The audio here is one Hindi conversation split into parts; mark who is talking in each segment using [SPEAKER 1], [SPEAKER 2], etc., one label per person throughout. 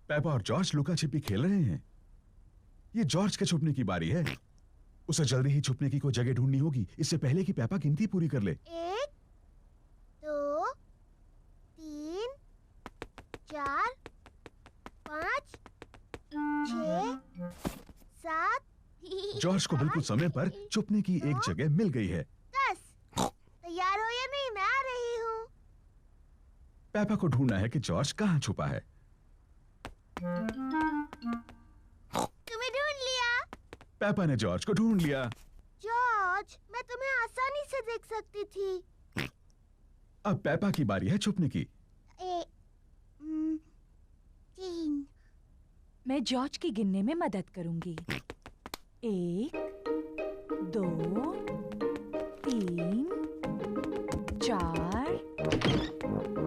[SPEAKER 1] पेपा और जॉर्ज लुका छिपी खेल रहे हैं। ये जॉर्ज के छुपने की बारी है। उसे जल्दी ही छुपने की कोई जगह ढूंढनी होगी, इससे पहले कि पेपा गिनती पूरी कर ले।
[SPEAKER 2] 1 2 3 4 5 6 7।
[SPEAKER 1] जॉर्ज को बिल्कुल समय पर छुपने की एक जगह मिल गई है।
[SPEAKER 2] 10। तैयार हो या नहीं? मैं आ रही हूँ।
[SPEAKER 1] पेपा को ढूंढना है कि जॉर्ज कहाँ छुपा है।
[SPEAKER 2] तुम्हें ढूंढ लिया।
[SPEAKER 1] पेपा ने जॉर्ज को ढूंढ लिया।
[SPEAKER 2] जॉर्ज, मैं तुम्हें आसानी से देख सकती थी।
[SPEAKER 1] अब पेपा की बारी है छुपने की।
[SPEAKER 2] 3।
[SPEAKER 3] मैं जॉर्ज की गिनने में मदद करूंगी। 1 2 3 4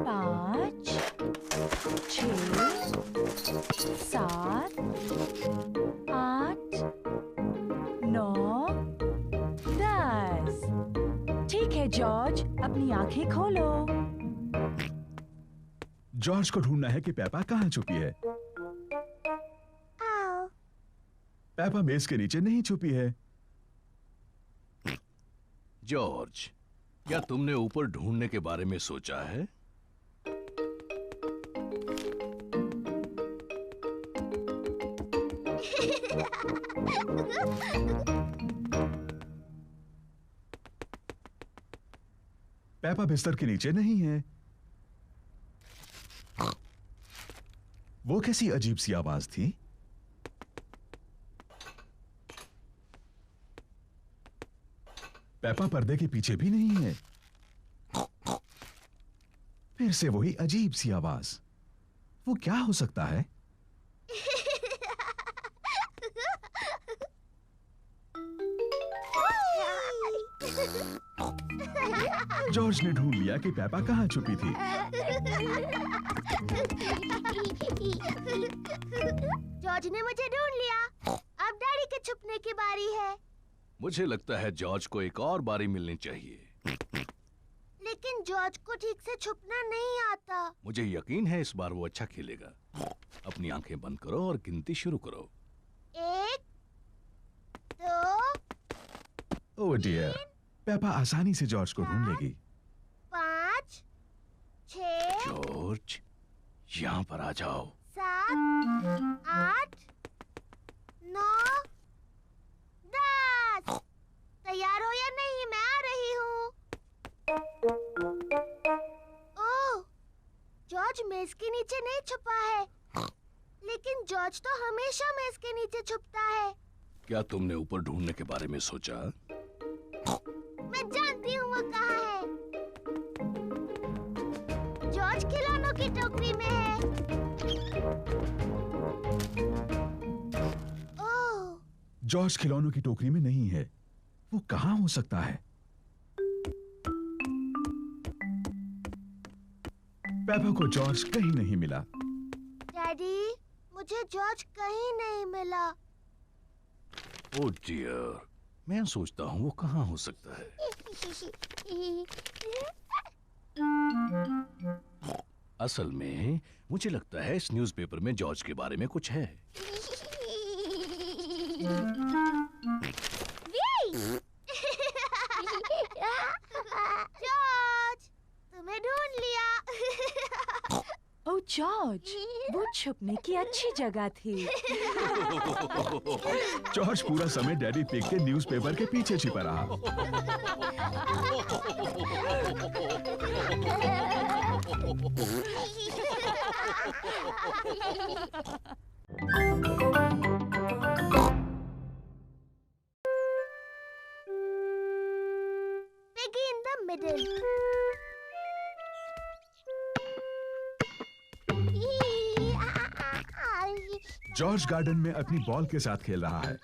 [SPEAKER 3] 5 6 7 8 9 10। ठीक है जॉर्ज, अपनी आंखें खोलो।
[SPEAKER 1] जॉर्ज को ढूंढना है कि पेपा कहाँ छुपी है।
[SPEAKER 2] आओ।
[SPEAKER 1] पेपा मेज के नीचे नहीं छुपी है।
[SPEAKER 4] जॉर्ज, क्या तुमने ऊपर ढूंढने के बारे में सोचा है?
[SPEAKER 1] पेपा बिस्तर के नीचे नहीं है। वो कैसी अजीब सी आवाज थी? पेपा पर्दे के पीछे भी नहीं है। फिर से वही अजीब सी आवाज। वो क्या हो सकता है? जॉर्ज ने ढूंढ लिया कि पेपा कहाँ छुपी थी।
[SPEAKER 2] जॉर्ज ने मुझे ढूंढ लिया। अब डैडी के छुपने की बारी है।
[SPEAKER 4] मुझे लगता है जॉर्ज को एक और बारी मिलनी चाहिए।
[SPEAKER 2] लेकिन जॉर्ज को ठीक से छुपना नहीं आता।
[SPEAKER 4] मुझे यकीन है इस बार वो अच्छा खेलेगा। अपनी आंखें बंद करो और गिनती शुरू करो।
[SPEAKER 2] 1 2
[SPEAKER 1] ओह डियर, पेपा आसानी से जॉर्ज को ढूंढ लेगी।
[SPEAKER 2] 5 6
[SPEAKER 4] जॉर्ज, यहाँ पर आ जाओ।
[SPEAKER 2] 7 8 9 10। तैयार हो या नहीं? मैं आ रही हूँ। ओह, जॉर्ज मेज के नीचे नहीं छुपा है। लेकिन जॉर्ज तो हमेशा मेज के नीचे छुपता है।
[SPEAKER 4] क्या तुमने ऊपर ढूंढने के बारे में सोचा?
[SPEAKER 2] मैं जानती हूँ वो कहाँ है। जॉर्ज खिलौनों की टोकरी में है। ओह,
[SPEAKER 1] जॉर्ज खिलौनों की टोकरी में नहीं है। वो कहाँ हो सकता है? पेपा को जॉर्ज कहीं नहीं मिला।
[SPEAKER 2] डैडी, मुझे जॉर्ज कहीं नहीं मिला।
[SPEAKER 4] ओह डियर, मैं सोचता हूँ वो कहाँ हो सकता है। असल में मुझे लगता है इस न्यूज़पेपर में जॉर्ज के बारे में कुछ है।
[SPEAKER 2] जॉर्ज, तुम्हें ढूंढ लिया।
[SPEAKER 3] ओह जॉर्ज, वो छुपने की अच्छी जगह थी।
[SPEAKER 1] जॉर्ज पूरा समय डैडी पिग के न्यूज़पेपर के पीछे छिपा रहा।
[SPEAKER 2] Piggy in the middle.
[SPEAKER 1] George garden में अपनी बॉल के साथ खेल रहा है।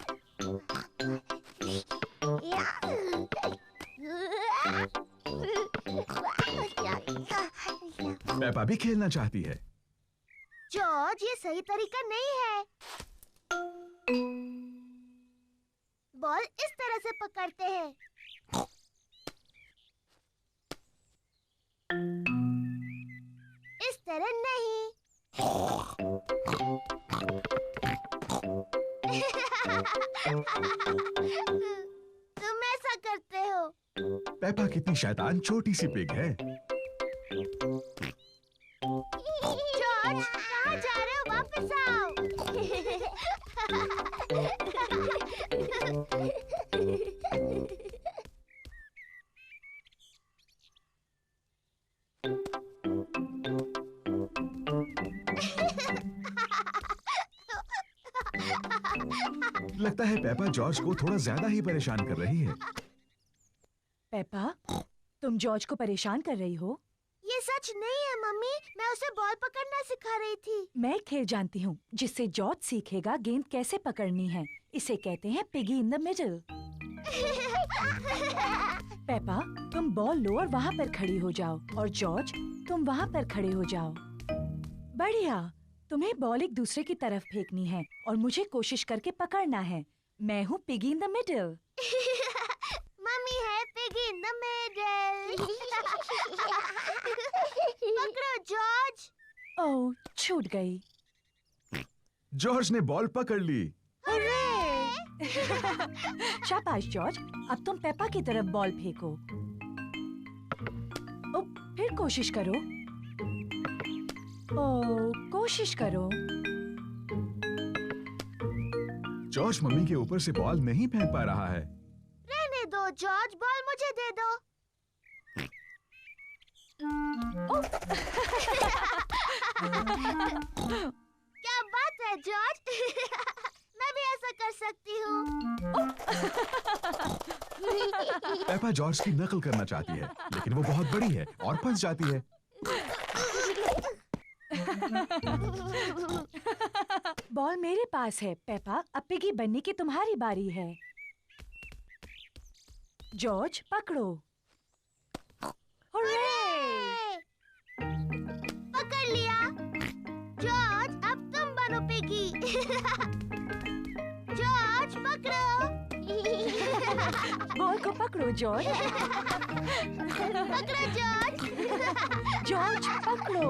[SPEAKER 1] पेपा भी खेलना चाहती है।
[SPEAKER 2] जॉर्ज, ये सही तरीका नहीं है। बॉल इस तरह से पकड़ते हैं। इस तरह नहीं। तुम ऐसा करते हो।
[SPEAKER 1] पेपा कितनी शैतान छोटी सी पिग है।
[SPEAKER 2] जॉर्ज, कहाँ जा रहे हो? वापस आओ।
[SPEAKER 1] लगता है पेपा जॉर्ज को थोड़ा ज्यादा ही परेशान कर रही है।
[SPEAKER 3] पेपा, तुम जॉर्ज को परेशान कर रही हो?
[SPEAKER 2] ये सच नहीं है मम्मी, मैं उसे बॉल पकड़ना सिखा रही थी।
[SPEAKER 3] मैं एक खेल जानती हूँ जिससे जॉर्ज सीखेगा गेंद कैसे पकड़नी है। इसे कहते हैं piggy in the middle. Peppa, तुम बॉल लो और वहाँ पर खड़ी हो जाओ, और जॉर्ज तुम वहाँ पर खड़े हो जाओ। बढ़िया। तुम्हें बॉल एक दूसरे की तरफ फेंकनी है और मुझे कोशिश करके पकड़ना है। मैं हूँ piggy in the middle.
[SPEAKER 2] Mummy है पिगी इन द मिडल। पकड़ो जॉर्ज।
[SPEAKER 3] ओह, छूट गई।
[SPEAKER 1] जॉर्ज ने बॉल पकड़ ली।
[SPEAKER 3] शाबाश जॉर्ज, अब तुम पेपा की तरफ बॉल फेंको। ओ, फिर कोशिश करो। ओ, कोशिश करो।
[SPEAKER 1] जॉर्ज मम्मी के ऊपर से बॉल नहीं फेंक पा रहा है।
[SPEAKER 2] रहने दो जॉर्ज, बॉल मुझे दे दो। क्या बात है जॉर्ज। मैं भी ऐसा कर सकती हूँ।
[SPEAKER 1] पेपा जॉर्ज की नकल करना चाहती है, लेकिन वो बहुत बड़ी है और फंस जाती है।
[SPEAKER 3] बॉल मेरे पास है पेपा, अब पिगी बनने की तुम्हारी बारी है। जॉर्ज पकड़ो। हुर्रे!
[SPEAKER 2] पकड़ लिया। जॉर्ज, अब तुम बनो पिगी। जॉर्ज पकड़ो।
[SPEAKER 3] बॉल को पकड़ो जॉर्ज।
[SPEAKER 2] पकड़ो जॉर्ज।
[SPEAKER 3] जॉर्ज पकड़ो।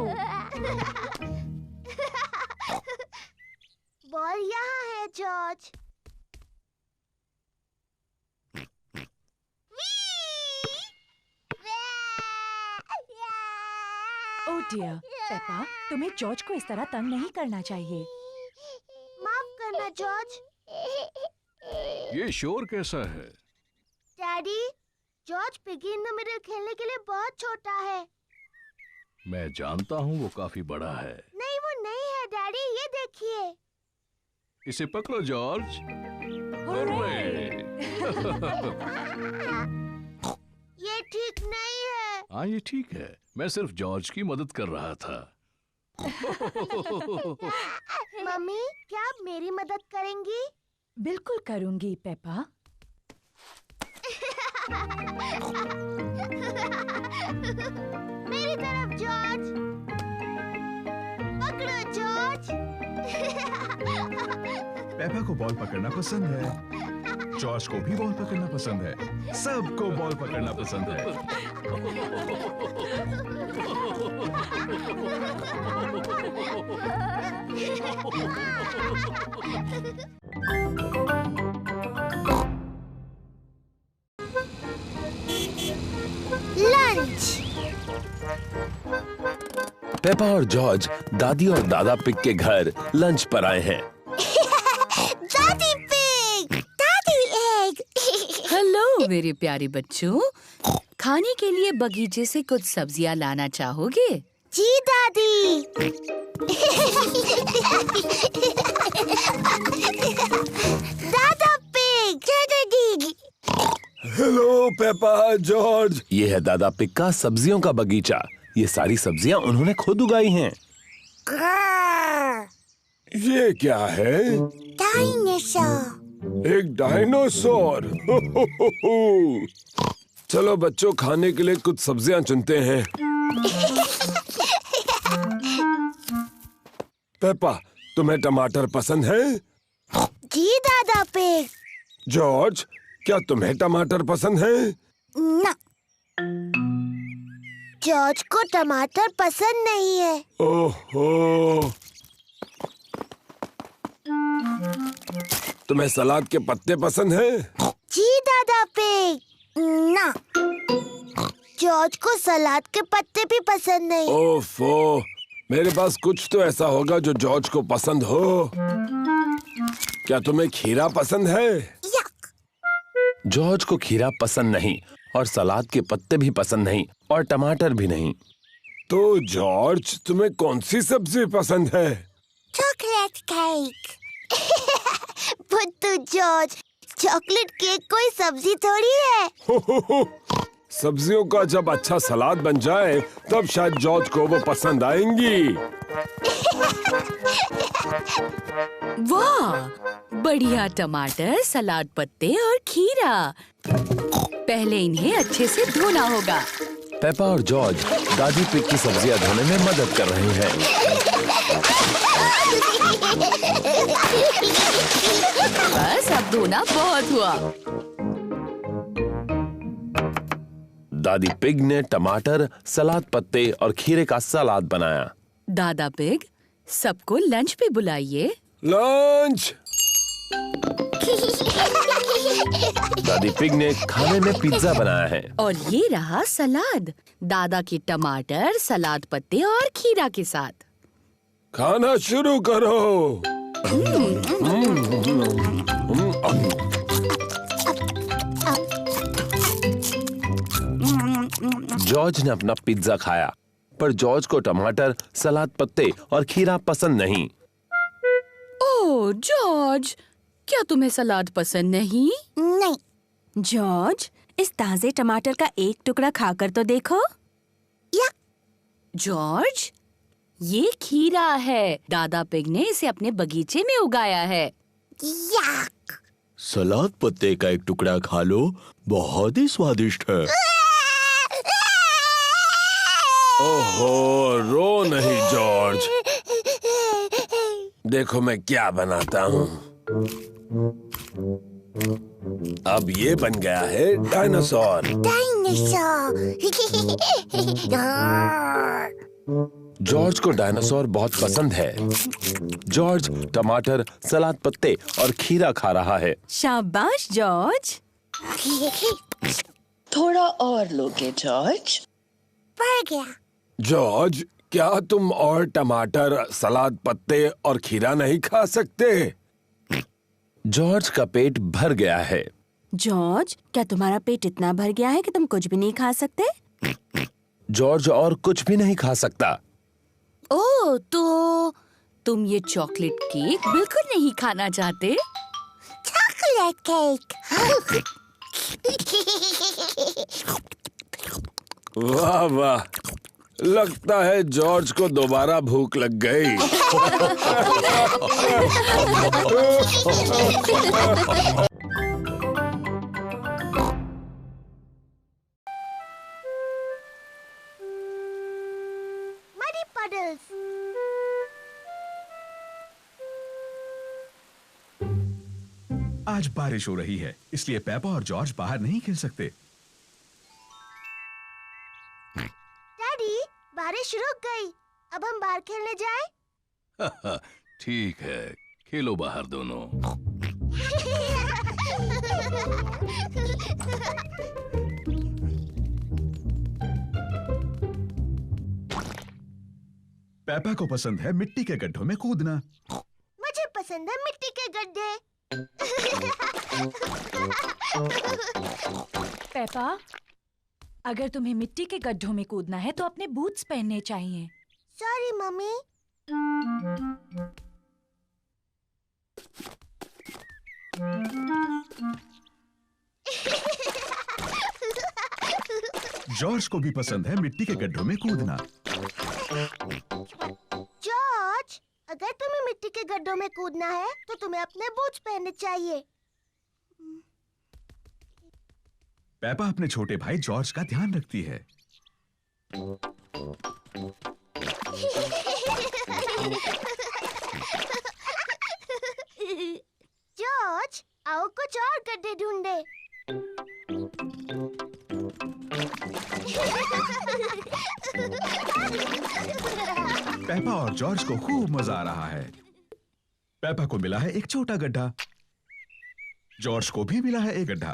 [SPEAKER 2] बॉल यहाँ है जॉर्ज।
[SPEAKER 3] ओह डियर, पेपा, तुम्हें जॉर्ज को इस तरह तंग नहीं करना चाहिए।
[SPEAKER 2] माफ करना जॉर्ज।
[SPEAKER 4] ये शोर कैसा है?
[SPEAKER 2] Daddy, George piggy in the middle खेलने के लिए बहुत छोटा है।
[SPEAKER 4] मैं जानता हूँ वो काफी बड़ा है।
[SPEAKER 2] नहीं, वो नहीं है डैडी, ये देखिए।
[SPEAKER 4] इसे पकड़ो जॉर्ज। हुर्रे!
[SPEAKER 2] ये ठीक नहीं है।
[SPEAKER 4] हाँ, ये ठीक है। मैं सिर्फ जॉर्ज की मदद कर रहा था।
[SPEAKER 2] मम्मी, क्या आप मेरी मदद करेंगी?
[SPEAKER 3] बिल्कुल करूंगी पेपा।
[SPEAKER 2] मेरी तरफ जॉर्ज। पकड़ो जॉर्ज।
[SPEAKER 1] पेपा को बॉल पकड़ना पसंद है। जॉर्ज को भी बॉल पकड़ना पसंद है। सबको बॉल पकड़ना पसंद है।
[SPEAKER 2] लंच।
[SPEAKER 5] पेपा और जॉर्ज दादी और दादा पिग के घर लंच पर आए हैं।
[SPEAKER 2] दादी पिग, दादी एग।
[SPEAKER 6] हेलो मेरे प्यारे बच्चों, खाने के लिए बगीचे से कुछ सब्जियां लाना चाहोगे?
[SPEAKER 2] जी दादी। दादा पिग, दादी।
[SPEAKER 5] Hello Peppa, George. ये है दादा पिग का सब्जियों का बगीचा। ये सारी सब्जियां उन्होंने खुद उगाई हैं। ये क्या है?
[SPEAKER 2] डायनासोर।
[SPEAKER 5] एक डायनासोर। चलो बच्चों, खाने के लिए कुछ सब्जियां चुनते हैं। पेपा, तुम्हें टमाटर पसंद है?
[SPEAKER 2] जी दादा पिग।
[SPEAKER 5] जॉर्ज, क्या तुम्हें टमाटर पसंद है?
[SPEAKER 2] ना, जॉर्ज को टमाटर पसंद नहीं है।
[SPEAKER 5] ओहो। तुम्हें सलाद के पत्ते पसंद हैं?
[SPEAKER 2] जी दादा पिग। ना, जॉर्ज को सलाद के पत्ते भी पसंद नहीं।
[SPEAKER 5] ओफो, मेरे पास कुछ तो ऐसा होगा जो जॉर्ज को पसंद हो। क्या तुम्हें खीरा पसंद है?
[SPEAKER 2] यक।
[SPEAKER 5] जॉर्ज को खीरा पसंद नहीं और सलाद के पत्ते भी पसंद नहीं और टमाटर भी नहीं। तो जॉर्ज, तुम्हें कौन सी सब्जी पसंद है?
[SPEAKER 2] Chocolate cake. बुद्धू जॉर्ज, चॉकलेट केक कोई सब्जी थोड़ी है।
[SPEAKER 5] सब्जियों का जब अच्छा सलाद बन जाए तब शायद जॉर्ज को वो पसंद आएंगी।
[SPEAKER 6] वाह, बढ़िया टमाटर, सलाद पत्ते और खीरा। पहले इन्हें अच्छे से धोना होगा।
[SPEAKER 5] पेपा और जॉर्ज दादी पिग की सब्जियां धोने में मदद कर रहे हैं।
[SPEAKER 6] बस अब धोना बहुत हुआ।
[SPEAKER 5] दादी पिग ने टमाटर, सलाद पत्ते और खीरे का सलाद बनाया।
[SPEAKER 6] दादा पिग, सबको लंच पे बुलाइए।
[SPEAKER 5] लंच। दादी पिग ने खाने में पिज्जा बनाया है।
[SPEAKER 6] और ये रहा सलाद, दादा के टमाटर, सलाद पत्ते और खीरा के साथ।
[SPEAKER 5] खाना शुरू करो। जॉर्ज ने अपना पिज्जा खाया, पर जॉर्ज को टमाटर, सलाद पत्ते और खीरा पसंद नहीं।
[SPEAKER 6] ओह जॉर्ज, क्या तुम्हें सलाद पसंद नहीं?
[SPEAKER 2] नहीं।
[SPEAKER 3] जॉर्ज, इस ताजे टमाटर का एक टुकड़ा खाकर तो देखो।
[SPEAKER 2] यक।
[SPEAKER 6] जॉर्ज, ये खीरा है। दादा पिग ने इसे अपने बगीचे में उगाया है।
[SPEAKER 2] यक।
[SPEAKER 4] सलाद पत्ते का एक टुकड़ा खा लो, बहुत ही स्वादिष्ट है।
[SPEAKER 5] ओहो, रो नहीं जॉर्ज। देखो मैं क्या बनाता हूँ। अब ये बन गया है डायनासोर। जॉर्ज को डायनासोर बहुत पसंद है। जॉर्ज टमाटर, सलाद पत्ते और खीरा खा रहा है।
[SPEAKER 3] शाबाश जॉर्ज।
[SPEAKER 6] थोड़ा और लोगे जॉर्ज?
[SPEAKER 2] बढ़ गया।
[SPEAKER 5] जॉर्ज, क्या तुम और टमाटर, सलाद पत्ते और खीरा नहीं खा सकते? जॉर्ज का पेट भर गया है।
[SPEAKER 3] जॉर्ज, क्या तुम्हारा पेट इतना भर गया है कि तुम कुछ भी नहीं खा सकते?
[SPEAKER 5] जॉर्ज और कुछ भी नहीं खा सकता।
[SPEAKER 6] ओह, तो तुम ये चॉकलेट केक बिल्कुल नहीं खाना चाहते?
[SPEAKER 2] Chocolate cake.
[SPEAKER 5] वाह वाह, लगता है जॉर्ज को दोबारा भूख लग गई।
[SPEAKER 2] Money puddles.
[SPEAKER 1] आज बारिश हो रही है, इसलिए पेपा और जॉर्ज बाहर नहीं खेल सकते।
[SPEAKER 2] डैडी, बारिश रुक गई। अब हम बाहर खेलने जाएं?
[SPEAKER 4] ठीक है, खेलो बाहर दोनों।
[SPEAKER 1] पेपा को पसंद है मिट्टी के गड्ढों में कूदना।
[SPEAKER 2] मुझे पसंद है मिट्टी के गड्ढे।
[SPEAKER 3] पेपा, अगर तुम्हें मिट्टी के गड्ढों में कूदना है तो अपने बूट्स पहनने चाहिए।
[SPEAKER 2] Sorry mummy.
[SPEAKER 1] जॉर्ज को भी पसंद है मिट्टी के गड्ढों में कूदना।
[SPEAKER 2] जॉर्ज, अगर तुम्हें मिट्टी के गड्ढों में कूदना है तो तुम्हें अपने बूट्स पहनने चाहिए।
[SPEAKER 1] पेपा अपने छोटे भाई जॉर्ज का ध्यान रखती है।
[SPEAKER 2] जॉर्ज, आओ कुछ और गड्ढे ढूंढे।
[SPEAKER 1] पेपा और जॉर्ज को खूब मजा आ रहा है। पेपा को मिला है एक छोटा गड्ढा। जॉर्ज को भी मिला है एक गड्ढा।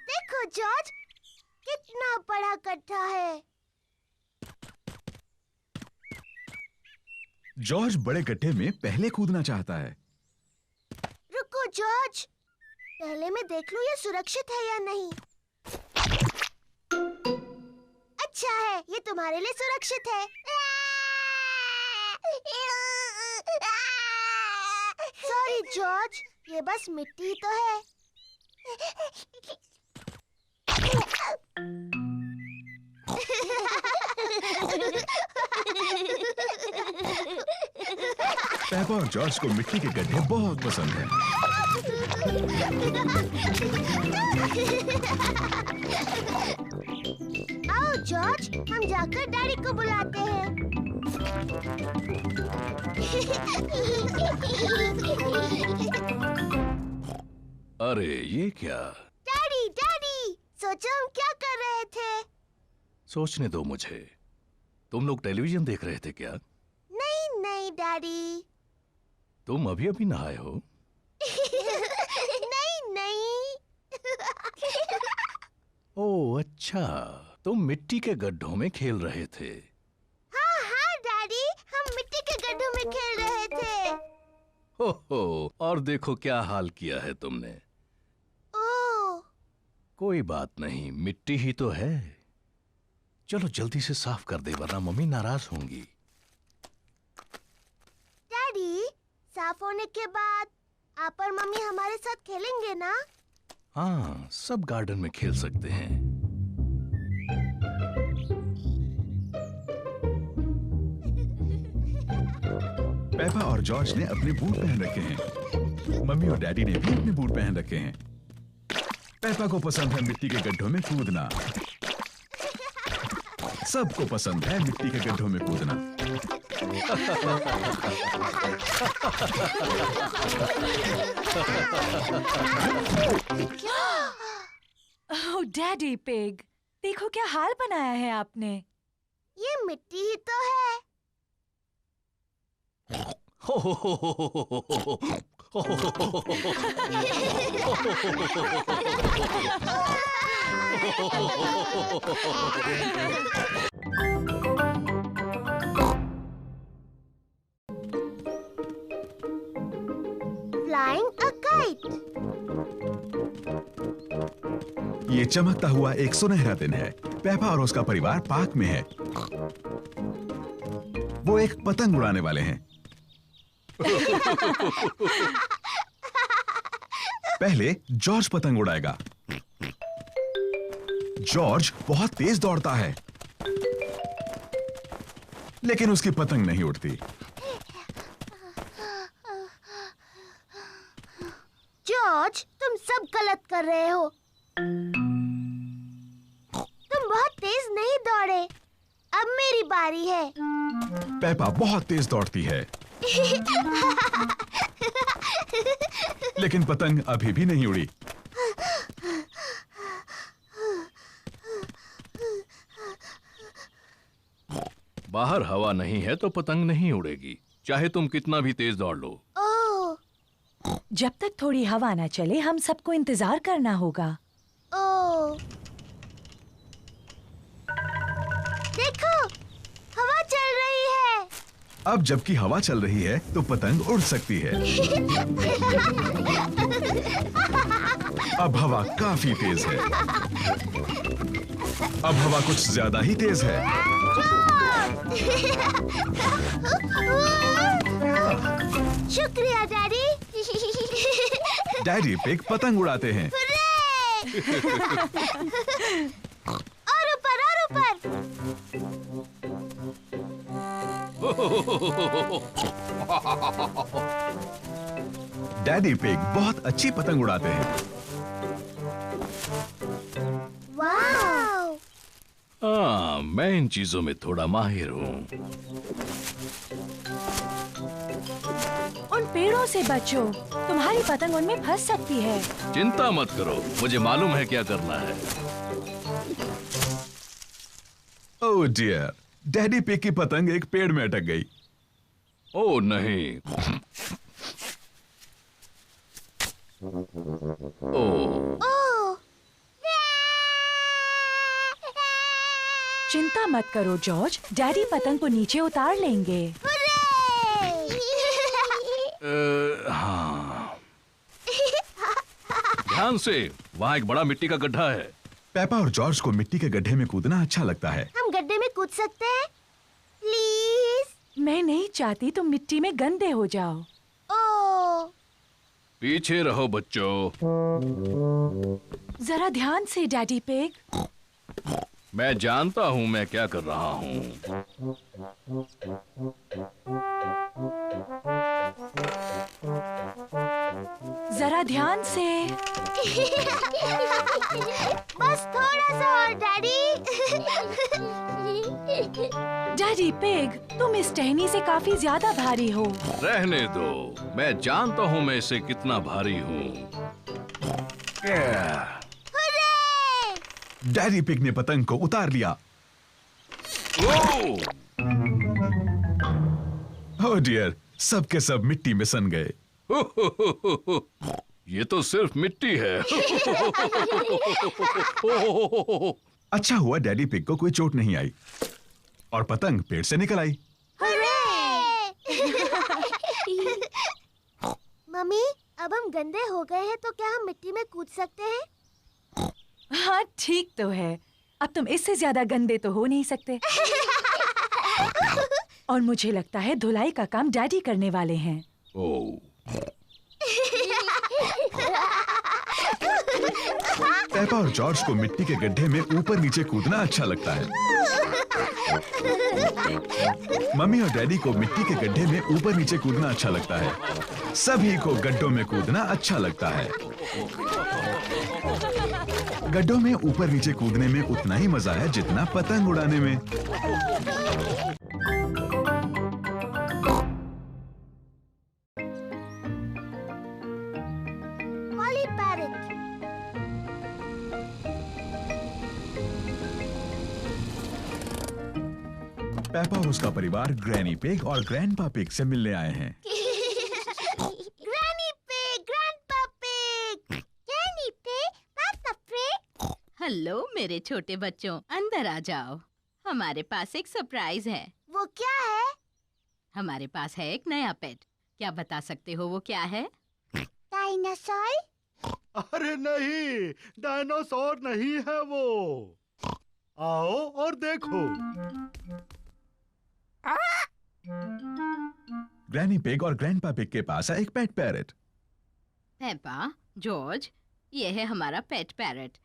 [SPEAKER 2] देखो जॉर्ज, कितना बड़ा गड्ढा है।
[SPEAKER 1] जॉर्ज बड़े गड्ढे में पहले कूदना चाहता है।
[SPEAKER 2] रुको जॉर्ज, पहले मैं देख लूं ये सुरक्षित है या नहीं। अच्छा है, ये तुम्हारे लिए सुरक्षित है। सॉरी जॉर्ज, ये बस मिट्टी ही तो है।
[SPEAKER 1] पेपा और जॉर्ज को मिट्टी के गड्ढे बहुत पसंद हैं।
[SPEAKER 2] आओ जॉर्ज, हम जाकर डैडी को बुलाते हैं।
[SPEAKER 4] अरे ये क्या?
[SPEAKER 2] डैडी डैडी, सोचो हम क्या कर रहे थे।
[SPEAKER 4] सोचने दो मुझे। तुम लोग टेलीविजन देख रहे थे क्या?
[SPEAKER 2] नहीं नहीं डैडी।
[SPEAKER 4] तुम अभी अभी नहाए हो?
[SPEAKER 2] नहीं नहीं।
[SPEAKER 4] ओह अच्छा, तुम मिट्टी के गड्ढों में खेल रहे थे।
[SPEAKER 2] हाँ हाँ डैडी, हम मिट्टी के गड्ढों में खेल रहे थे।
[SPEAKER 4] हो, और देखो क्या हाल किया है तुमने।
[SPEAKER 2] ओह,
[SPEAKER 4] कोई बात नहीं, मिट्टी ही तो है। चलो जल्दी से साफ कर दे वरना मम्मी नाराज होंगी।
[SPEAKER 2] डैडी, साफ होने के बाद आप और मम्मी हमारे साथ खेलेंगे ना?
[SPEAKER 4] हाँ, सब गार्डन में खेल सकते हैं।
[SPEAKER 1] पेपा और जॉर्ज ने अपने बूट पहन रखे हैं। मम्मी और डैडी ने भी अपने बूट पहन रखे हैं। पेपा को पसंद है मिट्टी के गड्ढों में कूदना। सबको पसंद है मिट्टी के गड्ढों में कूदना।
[SPEAKER 3] ओह डैडी पिग, देखो क्या हाल बनाया है आपने।
[SPEAKER 2] ये मिट्टी ही तो है। Flying a kite.
[SPEAKER 1] ये चमकता हुआ एक सुनहरा दिन है। पेपा और उसका परिवार पार्क में है। वो एक पतंग उड़ाने वाले हैं। पहले जॉर्ज पतंग उड़ाएगा। जॉर्ज बहुत तेज दौड़ता है, लेकिन उसकी पतंग नहीं उड़ती।
[SPEAKER 2] जॉर्ज, तुम सब गलत कर रहे हो। तुम बहुत तेज नहीं दौड़े। अब मेरी बारी है।
[SPEAKER 1] पेपा बहुत तेज दौड़ती है, लेकिन पतंग अभी भी नहीं उड़ी।
[SPEAKER 4] बाहर हवा नहीं है तो पतंग नहीं उड़ेगी, चाहे तुम कितना भी तेज दौड़ लो।
[SPEAKER 2] ओह,
[SPEAKER 3] जब तक थोड़ी हवा ना चले हम सबको इंतजार करना होगा।
[SPEAKER 2] ओह, देखो, हवा चल रही है।
[SPEAKER 1] अब जबकि हवा चल रही है तो पतंग उड़ सकती है। अब हवा काफी तेज है। अब हवा कुछ ज्यादा ही तेज है।
[SPEAKER 2] शुक्रिया डैडी।
[SPEAKER 1] डैडी पिग पतंग उड़ाते हैं।
[SPEAKER 2] और ऊपर और ऊपर।
[SPEAKER 1] डैडी पिग बहुत अच्छी पतंग उड़ाते हैं।
[SPEAKER 2] वाव!
[SPEAKER 4] हाँ, मैं इन चीजों में थोड़ा माहिर हूँ।
[SPEAKER 3] उन पेड़ों से बचो, तुम्हारी पतंग उनमें फंस सकती है।
[SPEAKER 4] चिंता मत करो, मुझे मालूम है क्या करना है।
[SPEAKER 1] ओह डियर, डैडी पिग की पतंग एक पेड़ में अटक गई।
[SPEAKER 4] ओ नहीं। ओ
[SPEAKER 2] ओह,
[SPEAKER 3] चिंता मत करो जॉर्ज, डैडी पतंग को नीचे उतार लेंगे।
[SPEAKER 4] हाँ। ध्यान से, वहाँ एक बड़ा मिट्टी का गड्ढा है।
[SPEAKER 1] पेपा और जॉर्ज को मिट्टी के गड्ढे में कूदना अच्छा लगता है।
[SPEAKER 2] हम गड्ढे में कूद सकते हैं? प्लीज।
[SPEAKER 3] मैं नहीं चाहती तुम मिट्टी में गंदे हो जाओ।
[SPEAKER 2] ओह,
[SPEAKER 4] पीछे रहो बच्चों।
[SPEAKER 3] जरा ध्यान से डैडी पिग।
[SPEAKER 4] मैं जानता हूँ मैं क्या कर रहा हूँ।
[SPEAKER 3] जरा ध्यान से।
[SPEAKER 2] बस थोड़ा सा और डैडी।
[SPEAKER 3] डैडी पिग, तुम इस टहनी से काफी ज्यादा भारी हो।
[SPEAKER 4] रहने दो, मैं जानता हूँ मैं इसे कितना भारी हूँ।
[SPEAKER 1] डैडी पिग ने पतंग को उतार लिया। ओह डियर, सब के सब मिट्टी में सन गए।
[SPEAKER 4] ये तो सिर्फ मिट्टी है।
[SPEAKER 1] अच्छा हुआ डैडी पिग को कोई चोट नहीं आई और पतंग पेड़ से निकल आई।
[SPEAKER 2] मम्मी, अब हम गंदे हो गए हैं तो क्या हम मिट्टी में कूद सकते हैं?
[SPEAKER 3] हाँ ठीक तो है, अब तुम इससे ज्यादा गंदे तो हो नहीं सकते। और मुझे लगता है धुलाई का काम डैडी करने वाले हैं।
[SPEAKER 4] ओह,
[SPEAKER 1] पेपा और जॉर्ज को मिट्टी के गड्ढे में ऊपर नीचे कूदना अच्छा लगता है। मम्मी और डैडी को मिट्टी के गड्ढे में ऊपर नीचे कूदना अच्छा लगता है। सभी को गड्ढों में कूदना अच्छा लगता है। गड्ढों में ऊपर नीचे कूदने में उतना ही मजा है जितना पतंग उड़ाने में।
[SPEAKER 2] Poly parrot.
[SPEAKER 1] पेपा और उसका परिवार ग्रैनी पिग और ग्रैंडपा पिग से मिलने आए हैं।
[SPEAKER 2] Granny pig, grandpa pig, granny pig, पापा पिग।
[SPEAKER 6] हेलो मेरे छोटे बच्चों, अंदर आ जाओ। हमारे पास एक सरप्राइज है।
[SPEAKER 2] वो क्या है?
[SPEAKER 6] हमारे पास है एक नया पेट। क्या बता सकते हो वो क्या है?
[SPEAKER 2] डायनासोर?
[SPEAKER 7] अरे नहीं, डायनासोर नहीं है वो। आओ और देखो।
[SPEAKER 1] ग्रैनी पिग और ग्रैंडपा पिग के पास है एक पेट पैरेट।
[SPEAKER 6] पेपा, जॉर्ज, ये है हमारा पेट पैरट।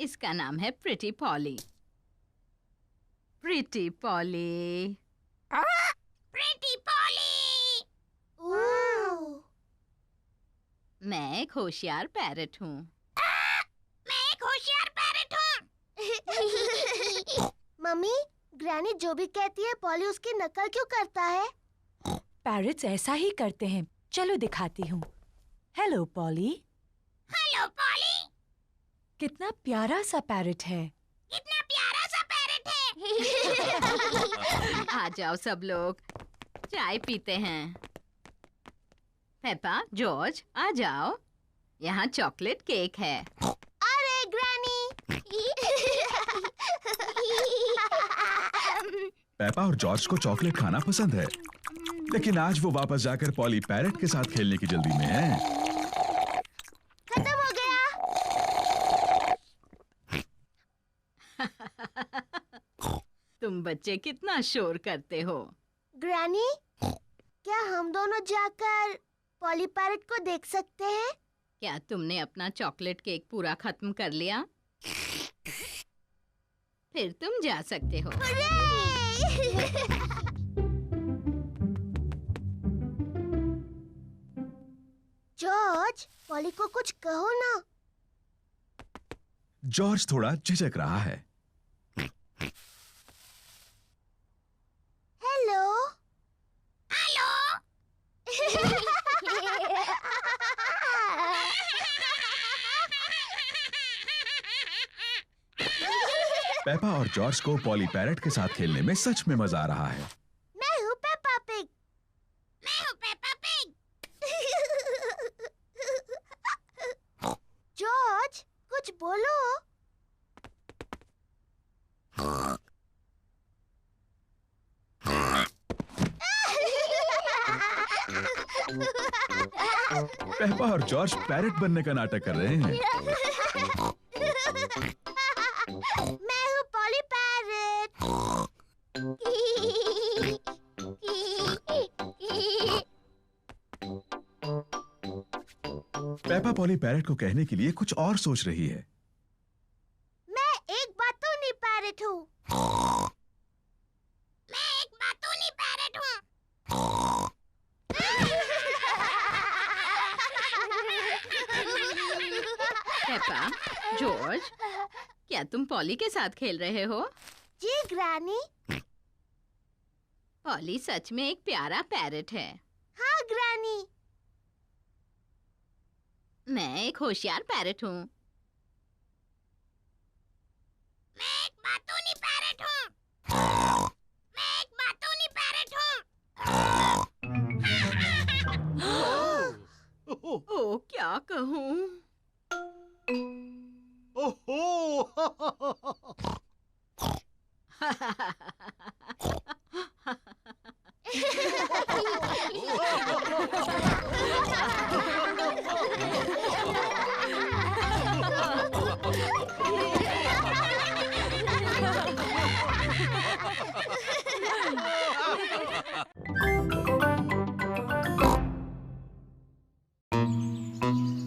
[SPEAKER 6] इसका नाम है pretty Polly. Pretty Polly. Pretty Polly.
[SPEAKER 2] Oh,
[SPEAKER 6] मैं एक होशियार पैरट हूँ। मैं एक होशियार पैरट हूँ।
[SPEAKER 2] मम्मी, ग्रैनी जो भी कहती है पॉली उसकी नकल क्यों करता है?
[SPEAKER 3] पैरट्स ऐसा ही करते हैं। चलो दिखाती हूँ। Hello poly.
[SPEAKER 6] Hello poly.
[SPEAKER 3] कितना प्यारा सा पैरट है।
[SPEAKER 6] कितना प्यारा सा पैरट है। आ जाओ सब लोग, चाय पीते हैं। पेपा, जॉर्ज, आ जाओ। यहाँ चॉकलेट केक है।
[SPEAKER 2] अरे ग्रैनी।
[SPEAKER 1] पेपा और जॉर्ज को चॉकलेट खाना पसंद है, लेकिन आज वो वापस जाकर पॉली पैरेट के साथ खेलने की जल्दी में है।
[SPEAKER 2] खत्म हो गया।
[SPEAKER 6] तुम बच्चे कितना शोर करते हो।
[SPEAKER 2] ग्रैनी, क्या हम दोनों जाकर पॉली पैरेट को देख सकते हैं?
[SPEAKER 6] क्या तुमने अपना चॉकलेट केक पूरा खत्म कर लिया? फिर तुम जा सकते हो।
[SPEAKER 2] जॉर्ज, पॉली को कुछ कहो ना।
[SPEAKER 1] जॉर्ज थोड़ा झिझक रहा है।
[SPEAKER 2] हेलो। हेलो।
[SPEAKER 1] पेपा और जॉर्ज को पॉली पैरेट के साथ खेलने में सच में मजा आ रहा है।
[SPEAKER 2] मैं हूँ पेपा पिग। मैं हूँ पेपा पिग। जॉर्ज, कुछ बोलो।
[SPEAKER 1] पेपा और जॉर्ज पैरेट बनने का नाटक कर रहे हैं।
[SPEAKER 2] मैं हूँ poly parrot.
[SPEAKER 1] Peppa poly parrot को कहने के लिए कुछ और सोच रही है।
[SPEAKER 2] मैं एक बातूनी पैरेट हूँ। मैं एक बातूनी पैरेट हूँ।
[SPEAKER 8] पेपा, जॉर्ज, क्या तुम पॉली के साथ खेल रहे हो?
[SPEAKER 2] जी ग्रैनी।
[SPEAKER 8] पॉली सच में एक प्यारा पैरेट है।
[SPEAKER 2] हाँ ग्रैनी।
[SPEAKER 8] मैं एक होशियार पैरेट हूँ।
[SPEAKER 2] मैं एक बातूनी पैरेट हूँ। मैं एक बातूनी पैरेट हूँ।
[SPEAKER 8] ओ, क्या कहूँ?
[SPEAKER 7] ओहो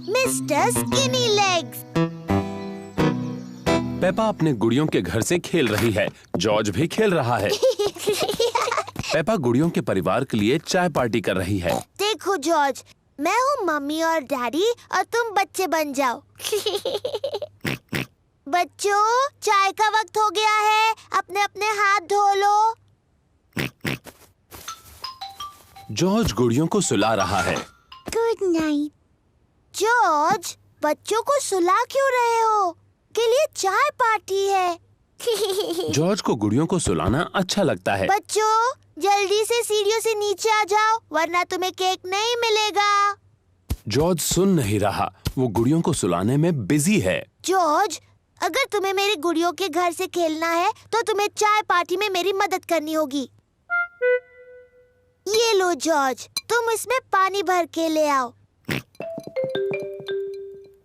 [SPEAKER 2] मिस्टर स्किनी लेग्स।
[SPEAKER 5] पेपा अपने गुड़ियों के घर से खेल रही है, जॉर्ज भी खेल रहा है। पेपा गुड़ियों के परिवार के लिए चाय पार्टी कर रही है।
[SPEAKER 2] देखो जॉर्ज, मैं हूँ मम्मी और डैडी और तुम बच्चे बन जाओ। बच्चों, चाय का वक्त हो गया है, अपने अपने हाथ धो लो।
[SPEAKER 5] जॉर्ज गुड़ियों को सुला रहा है।
[SPEAKER 2] Good night. जॉर्ज, बच्चों को सुला क्यों रहे हो? के लिए चाय पार्टी है।
[SPEAKER 5] जॉर्ज को गुड़ियों को सुलाना अच्छा लगता है।
[SPEAKER 2] बच्चों, जल्दी से सीढ़ियों से नीचे आ जाओ, वरना तुम्हें केक नहीं मिलेगा।
[SPEAKER 5] जॉर्ज सुन नहीं रहा, वो गुड़ियों को सुलाने में बिजी है।
[SPEAKER 2] जॉर्ज, अगर तुम्हें मेरी गुड़ियों के घर से खेलना है तो तुम्हें चाय पार्टी में मेरी मदद करनी होगी। ये लो जॉर्ज, तुम इसमें पानी भर के ले आओ।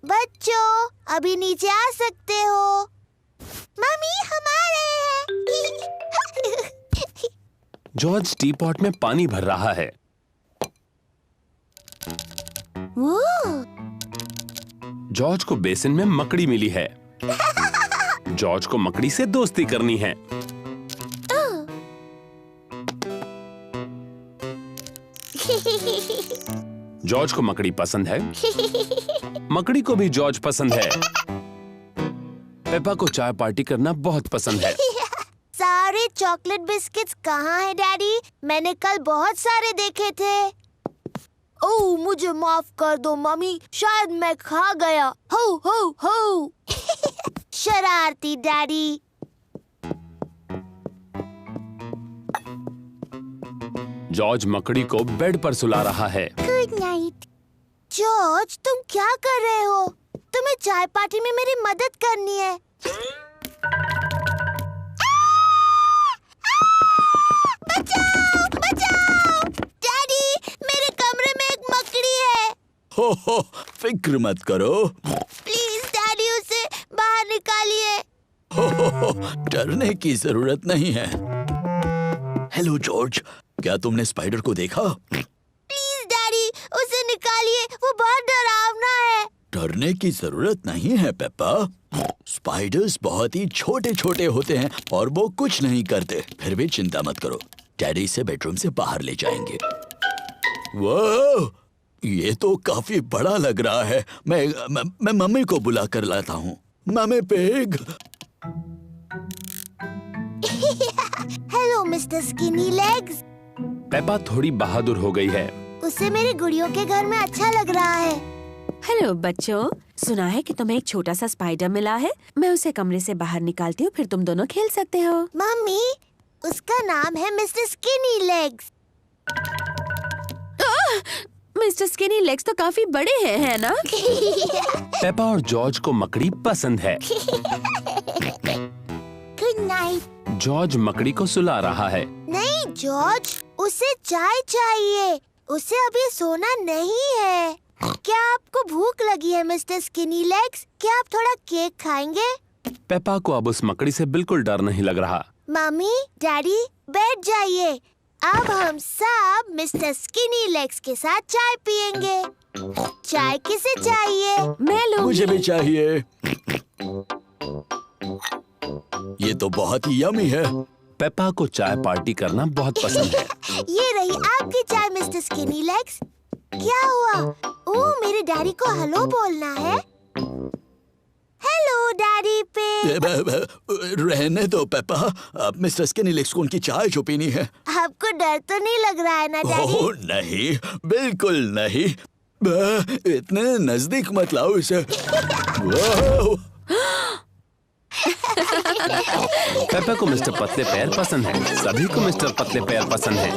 [SPEAKER 2] बच्चों, अभी नीचे आ सकते हो। मम्मी, हम आ रहे हैं।
[SPEAKER 5] जॉर्ज टी पॉट में पानी भर रहा है।
[SPEAKER 2] वो
[SPEAKER 5] जॉर्ज को बेसिन में मकड़ी मिली है। जॉर्ज को मकड़ी से दोस्ती करनी है। जॉर्ज को मकड़ी पसंद है। मकड़ी को भी जॉर्ज पसंद है। पेपा को चाय पार्टी करना बहुत पसंद है।
[SPEAKER 2] सारे चॉकलेट बिस्किट्स कहाँ हैं डैडी? मैंने कल बहुत सारे देखे थे। ओह, मुझे माफ कर दो मम्मी, शायद मैं खा गया। हो हो हो। शरारती डैडी।
[SPEAKER 5] जॉर्ज मकड़ी को बेड पर सुला रहा है।
[SPEAKER 2] Good night. जॉर्ज, तुम क्या कर रहे हो? तुम्हें चाय पार्टी में मेरी मदद करनी है। बचाओ, बचाओ! डैडी, मेरे कमरे में एक मकड़ी है।
[SPEAKER 9] हो, फिक्र मत करो।
[SPEAKER 2] प्लीज डैडी, उसे बाहर निकालिए।
[SPEAKER 9] हो, डरने की जरूरत नहीं है। हेलो जॉर्ज, क्या तुमने स्पाइडर को देखा?
[SPEAKER 2] प्लीज डैडी, उसे निकालिए, वो बहुत डरावना है।
[SPEAKER 9] डरने की जरूरत नहीं है पेप्पा। स्पाइडर्स बहुत ही छोटे छोटे होते हैं और वो कुछ नहीं करते। फिर भी चिंता मत करो, डैडी इसे बेडरूम से बाहर ले जाएंगे। वाह, ये तो काफी बड़ा लग रहा है। मैं मम्मी को बुला कर लाता हूँ। Mummy pig.
[SPEAKER 2] Hello mister skinny legs.
[SPEAKER 5] Peppa थोड़ी बहादुर हो गई है।
[SPEAKER 2] उसे मेरी गुड़ियों के घर में अच्छा लग रहा है।
[SPEAKER 10] हेलो बच्चों, सुना है कि तुम्हें एक छोटा सा स्पाइडर मिला है। मैं उसे कमरे से बाहर निकालती हूँ, फिर तुम दोनों खेल सकते हो।
[SPEAKER 2] मम्मी, उसका नाम है mister skinny legs.
[SPEAKER 10] Mister skinny legs तो काफी बड़े हैं, है ना?
[SPEAKER 5] पेपा और जॉर्ज को मकड़ी पसंद है।
[SPEAKER 2] Good night.
[SPEAKER 5] जॉर्ज मकड़ी को सुला रहा है।
[SPEAKER 2] नहीं जॉर्ज, उसे चाय चाहिए। उसे अभी सोना नहीं है। क्या आपको भूख लगी है मिस्टर स्किनी लेग्स? क्या आप थोड़ा केक खाएंगे?
[SPEAKER 5] पेपा को अब उस मकड़ी से बिल्कुल डर नहीं लग रहा।
[SPEAKER 2] मम्मी, डैडी, बैठ जाइए। अब हम सब मिस्टर स्किनी लेग्स के साथ चाय पियेंगे। चाय किसे चाहिए?
[SPEAKER 10] मैं लूंगी।
[SPEAKER 9] मुझे भी चाहिए। ये तो बहुत ही यमी है।
[SPEAKER 5] पेपा को चाय पार्टी करना बहुत पसंद है।
[SPEAKER 2] ये रही आपकी चाय मिस्टर स्किनी लेग्स। क्या हुआ? ओह, मेरे डैडी को हेलो बोलना है। हेलो डैडी पे।
[SPEAKER 9] रहने दो पेपा, अब मिस्टर स्किनी लेग्स को उनकी चाय जो पीनी है।
[SPEAKER 2] आपको डर तो नहीं लग रहा है ना डैडी?
[SPEAKER 9] ओह नहीं, बिल्कुल नहीं। इतने नजदीक मत लाओ इसे।
[SPEAKER 5] पेपा को मिस्टर पतले पैर पसंद है। सभी को मिस्टर पतले पैर पसंद है।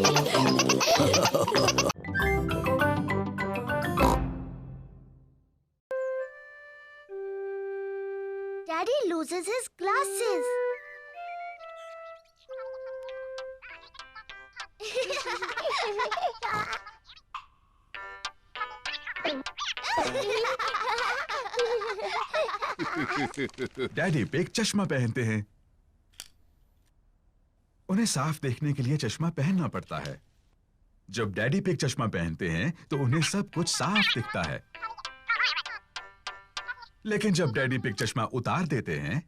[SPEAKER 2] Daddy loses his glasses.
[SPEAKER 1] Daddy pig चश्मा पहनते हैं। उन्हें साफ देखने के लिए चश्मा पहनना पड़ता है। जब डैडी पिग चश्मा पहनते हैं तो उन्हें सब कुछ साफ दिखता है। लेकिन जब डैडी पिग चश्मा उतार देते हैं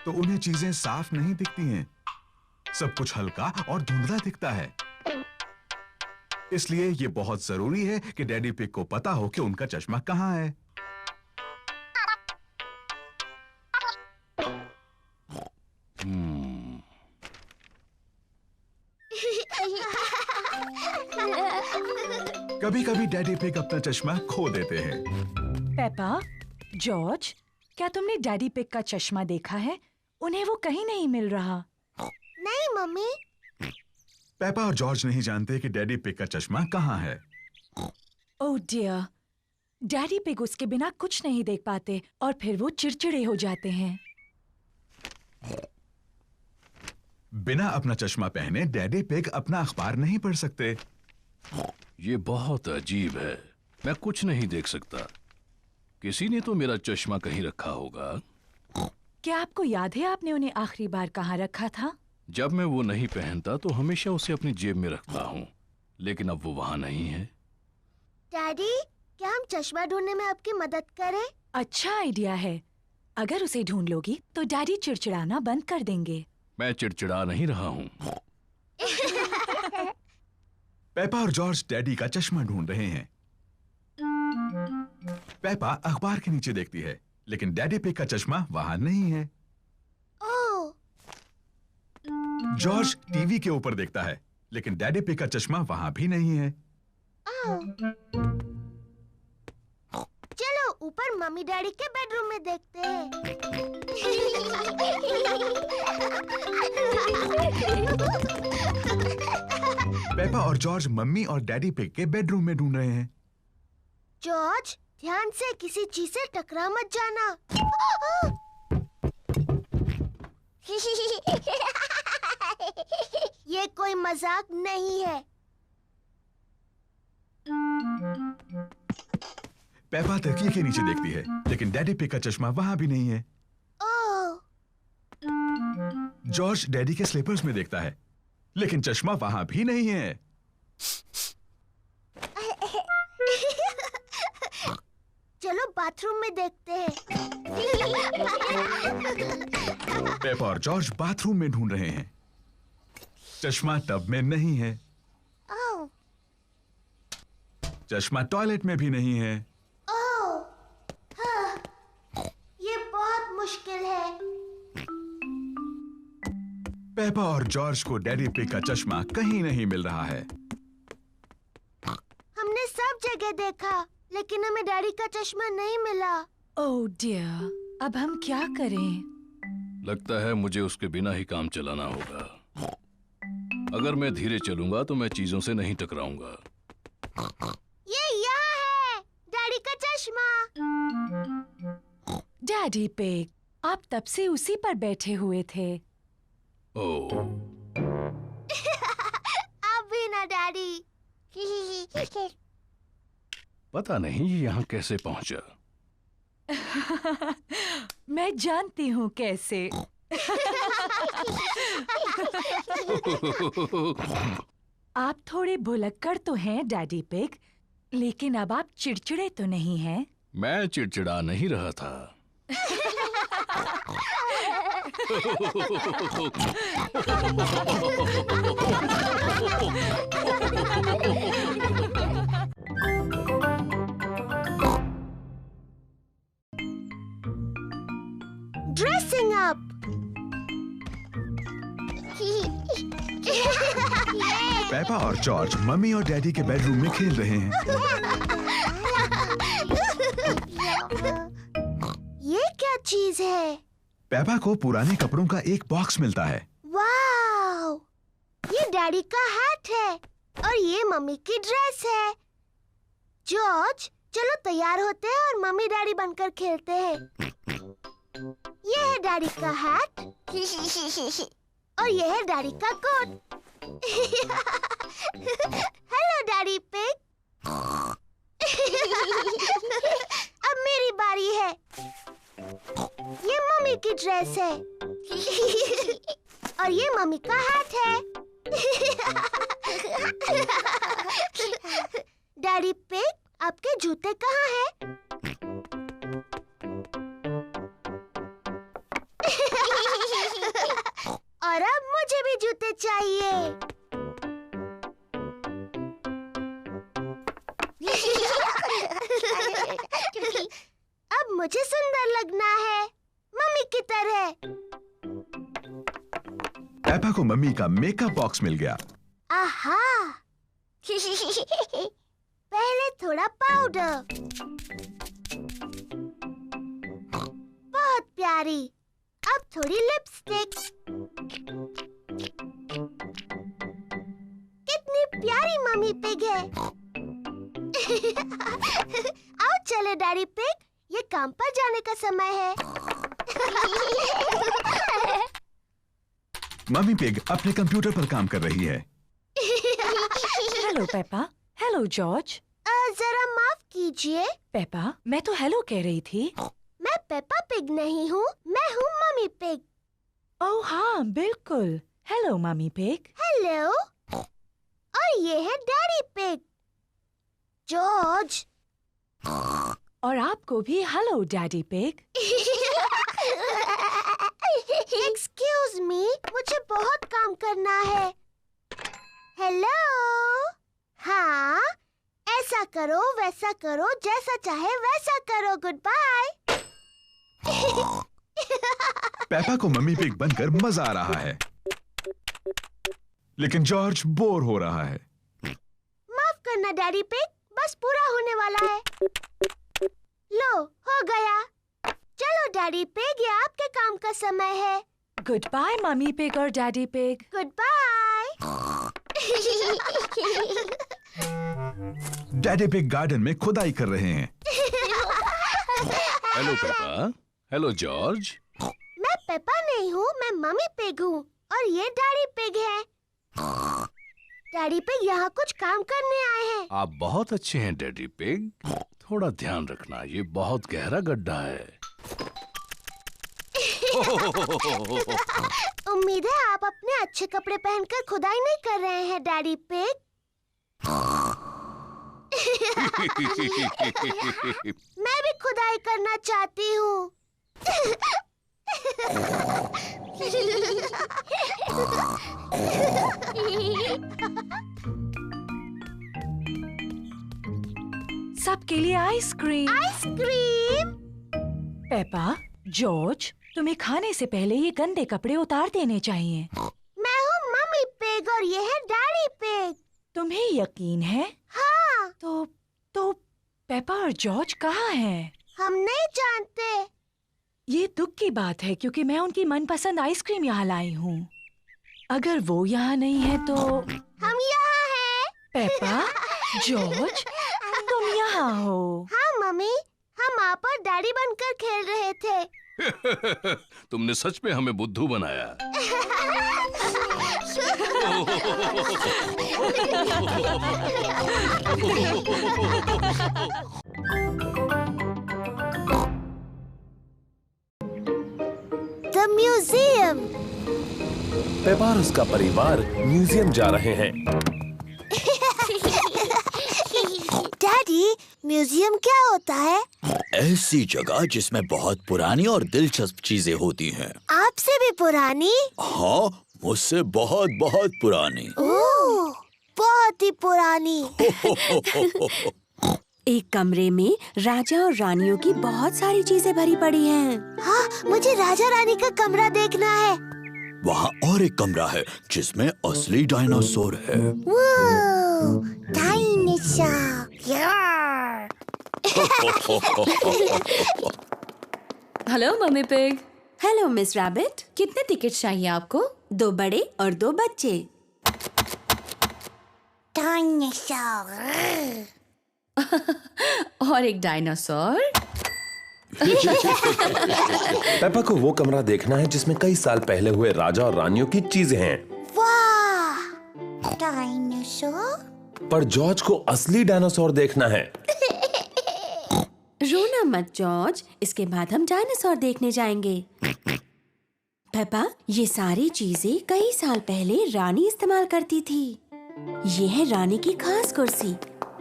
[SPEAKER 1] तो उन्हें चीजें साफ नहीं दिखती हैं। सब कुछ हल्का और धुंधला दिखता है। इसलिए ये बहुत जरूरी है कि डैडी पिग को पता हो कि उनका चश्मा कहाँ है। कभी-कभी डैडी पिग अपना चश्मा खो देते हैं।
[SPEAKER 3] पेपा, जॉर्ज, क्या तुमने डैडी पिग का चश्मा देखा है? उन्हें वो कहीं नहीं मिल रहा।
[SPEAKER 2] नहीं मम्मी।
[SPEAKER 1] पेपा और जॉर्ज नहीं जानते कि डैडी पिग का चश्मा कहाँ है।
[SPEAKER 3] ओह डियर, डैडी पिग उसके बिना कुछ नहीं देख पाते और फिर वो चिड़चिड़े हो जाते हैं।
[SPEAKER 1] बिना अपना चश्मा पहने डैडी पिग अपना अखबार नहीं पढ़ सकते।
[SPEAKER 4] ये बहुत अजीब है। मैं कुछ नहीं देख सकता। किसी ने तो मेरा चश्मा कहीं रखा होगा।
[SPEAKER 3] क्या आपको याद है आपने उन्हें आखिरी बार कहाँ रखा था?
[SPEAKER 4] जब मैं वो नहीं पहनता तो हमेशा उसे अपनी जेब में रखता हूँ, लेकिन अब वो वहाँ नहीं है।
[SPEAKER 2] डैडी, क्या हम चश्मा ढूंढने में आपकी मदद करें?
[SPEAKER 3] अच्छा आइडिया है। अगर उसे ढूंढ लोगी तो डैडी चिड़चिड़ाना बंद कर देंगे।
[SPEAKER 4] मैं चिड़चिड़ा नहीं रहा हूँ।
[SPEAKER 1] पेपा और जॉर्ज डैडी का चश्मा ढूंढ रहे हैं। पेपा अखबार के नीचे देखती है, लेकिन डैडी पिग का चश्मा वहां नहीं है।
[SPEAKER 2] ओह।
[SPEAKER 1] जॉर्ज टीवी के ऊपर देखता है, लेकिन डैडी पिग का चश्मा वहां भी नहीं है।
[SPEAKER 2] चलो ऊपर मम्मी डैडी के बेडरूम में देखते हैं।
[SPEAKER 1] पेपा और जॉर्ज मम्मी और डैडी पिग के बेडरूम में ढूंढ रहे हैं।
[SPEAKER 2] जॉर्ज, ध्यान से किसी चीज से टकरा मत जाना। ये कोई मजाक नहीं है।
[SPEAKER 1] पेपा तकिए के नीचे देखती है, लेकिन डैडी पिग का चश्मा वहां भी नहीं है।
[SPEAKER 2] ओह।
[SPEAKER 1] जॉर्ज डैडी के स्लीपर्स में देखता है, लेकिन चश्मा वहां भी नहीं है।
[SPEAKER 2] चलो बाथरूम में देखते हैं।
[SPEAKER 1] पेपा और जॉर्ज बाथरूम में ढूंढ रहे हैं। चश्मा टब में नहीं है।
[SPEAKER 2] ओह।
[SPEAKER 1] चश्मा टॉयलेट में भी नहीं है।
[SPEAKER 2] ओह। हाँ, ये बहुत मुश्किल है।
[SPEAKER 1] पेपा और जॉर्ज को डैडी पिग का चश्मा कहीं नहीं मिल रहा है।
[SPEAKER 2] हमने सब जगह देखा, लेकिन हमें डैडी का चश्मा नहीं मिला।
[SPEAKER 3] ओह डियर, अब हम क्या करें?
[SPEAKER 4] लगता है मुझे उसके बिना ही काम चलाना होगा। अगर मैं धीरे चलूंगा तो मैं चीजों से नहीं टकराऊंगा।
[SPEAKER 2] ये यहाँ है, डैडी का चश्मा।
[SPEAKER 3] डैडी पिग, आप तब से उसी पर बैठे हुए थे।
[SPEAKER 4] ओह,
[SPEAKER 2] अब भी ना डैडी।
[SPEAKER 4] पता नहीं ये यहाँ कैसे पहुंचा।
[SPEAKER 3] मैं जानती हूँ कैसे। आप थोड़े भुलक्कड़ तो हैं डैडी पिग, लेकिन अब आप चिड़चिड़े तो नहीं हैं?
[SPEAKER 4] मैं चिड़चिड़ा नहीं रहा था।
[SPEAKER 2] Dressing up.
[SPEAKER 1] पेपा और जॉर्ज मम्मी और डैडी के बेडरूम में खेल रहे हैं।
[SPEAKER 2] ये क्या चीज है?
[SPEAKER 1] पेपा को पुराने कपड़ों का एक बॉक्स मिलता है।
[SPEAKER 2] वाव! ये डैडी का हैट है और ये मम्मी की ड्रेस है। जॉर्ज, चलो तैयार होते हैं और मम्मी डैडी बनकर खेलते हैं। ये है डैडी का हैट और ये है डैडी का कोट। Hello daddy pig. अब मेरी बारी है। ये मम्मी की ड्रेस है और ये मम्मी का हैट है। डैडी पिग, आपके जूते कहाँ हैं? और अब मुझे भी जूते चाहिए। अब मुझे सुंदर लगना है, मम्मी की तरह।
[SPEAKER 1] पेपा को मम्मी का मेकअप बॉक्स मिल गया।
[SPEAKER 2] आहा! पहले थोड़ा पाउडर। बहुत प्यारी। अब थोड़ी लिपस्टिक। कितनी प्यारी मम्मी पिग है। आओ चले डैडी पिग, ये काम पर जाने का समय है।
[SPEAKER 1] मम्मी पिग अपने कंप्यूटर पर काम कर रही है।
[SPEAKER 3] Hello Peppa. Hello George.
[SPEAKER 2] जरा माफ कीजिए।
[SPEAKER 3] पेपा, मैं तो हेलो कह रही थी।
[SPEAKER 2] मैं पेपा पिग नहीं हूँ, मैं हूँ मम्मी पिग।
[SPEAKER 3] ओह हाँ, बिल्कुल। Hello mummy pig.
[SPEAKER 2] हेलो। और ये है डैडी पिग। जॉर्ज।
[SPEAKER 3] और आपको भी hello daddy pig.
[SPEAKER 2] Excuse me, मुझे बहुत काम करना है। हेलो। हाँ, ऐसा करो, वैसा करो, जैसा चाहे वैसा करो। Good bye.
[SPEAKER 1] पेपा को मम्मी पिग बनकर मजा आ रहा है, लेकिन जॉर्ज बोर हो रहा है।
[SPEAKER 2] माफ करना डैडी पिग, बस पूरा होने वाला है। लो, हो गया। चलो डैडी पिग, ये आपके काम का समय है।
[SPEAKER 3] गुड बाय मम्मी पिग और daddy pig.
[SPEAKER 2] Good bye.
[SPEAKER 1] Daddy pig garden में खुदाई कर रहे हैं।
[SPEAKER 4] Hello Peppa. Hello George.
[SPEAKER 2] मैं पेपा नहीं हूँ, मैं मम्मी पिग हूँ और ये डैडी पिग है। डैडी पिग यहाँ कुछ काम करने आए हैं।
[SPEAKER 4] आप बहुत अच्छे हैं डैडी पिग। थोड़ा ध्यान रखना, ये बहुत गहरा गड्ढा है।
[SPEAKER 2] उम्मीद है आप अपने अच्छे कपड़े पहनकर खुदाई नहीं कर रहे हैं डैडी पिग। मैं भी खुदाई करना चाहती हूँ।
[SPEAKER 3] सबके लिए आइसक्रीम।
[SPEAKER 2] आइसक्रीम।
[SPEAKER 3] पेपा, जॉर्ज, तुम्हें खाने से पहले ये गंदे कपड़े उतार देने चाहिए।
[SPEAKER 2] मैं हूँ मम्मी पिग और ये है डैडी पिग।
[SPEAKER 3] तुम्हें यकीन है?
[SPEAKER 2] हाँ।
[SPEAKER 3] तो पेपा और जॉर्ज कहाँ हैं?
[SPEAKER 2] हम नहीं जानते।
[SPEAKER 3] ये दुख की बात है क्योंकि मैं उनकी मनपसंद आइसक्रीम यहाँ लाई हूँ। अगर वो यहाँ नहीं है तो
[SPEAKER 2] हम यहाँ हैं।
[SPEAKER 3] पेपा, जॉर्ज, तुम यहाँ हो।
[SPEAKER 2] हाँ मम्मी, हम आप और डैडी बनकर खेल रहे थे।
[SPEAKER 4] तुमने सच में हमें बुद्धू बनाया।
[SPEAKER 2] The museum.
[SPEAKER 5] पेपा और उसका परिवार म्यूजियम जा रहे हैं।
[SPEAKER 2] डैडी, म्यूजियम क्या होता है?
[SPEAKER 9] ऐसी जगह जिसमें बहुत पुरानी और दिलचस्प चीजें होती हैं।
[SPEAKER 2] आपसे भी पुरानी?
[SPEAKER 9] हाँ, मुझसे बहुत बहुत पुरानी।
[SPEAKER 2] ओह, बहुत ही पुरानी।
[SPEAKER 10] एक कमरे में राजा और रानियों की बहुत सारी चीजें भरी पड़ी हैं।
[SPEAKER 2] हाँ, मुझे राजा रानी का कमरा देखना है।
[SPEAKER 9] वहाँ और एक कमरा है जिसमें असली डायनासोर है।
[SPEAKER 2] डायनासोर। यार।
[SPEAKER 6] Hello mummy pig.
[SPEAKER 10] Hello miss rabbit.
[SPEAKER 6] कितने टिकट चाहिए आपको?
[SPEAKER 10] 2 बड़े और 2 बच्चे।
[SPEAKER 2] डायनासोर।
[SPEAKER 6] और एक डायनासोर।
[SPEAKER 5] पेपा को वो कमरा देखना है जिसमें कई साल पहले हुए राजा और रानियों की चीजें हैं।
[SPEAKER 2] वाह, डायनासोर।
[SPEAKER 5] पर जॉर्ज को असली डायनासोर देखना है।
[SPEAKER 10] रोना मत जॉर्ज, इसके बाद हम डायनासोर देखने जाएंगे। पेपा, ये सारी चीजें कई साल पहले रानी इस्तेमाल करती थी। ये है रानी की खास कुर्सी,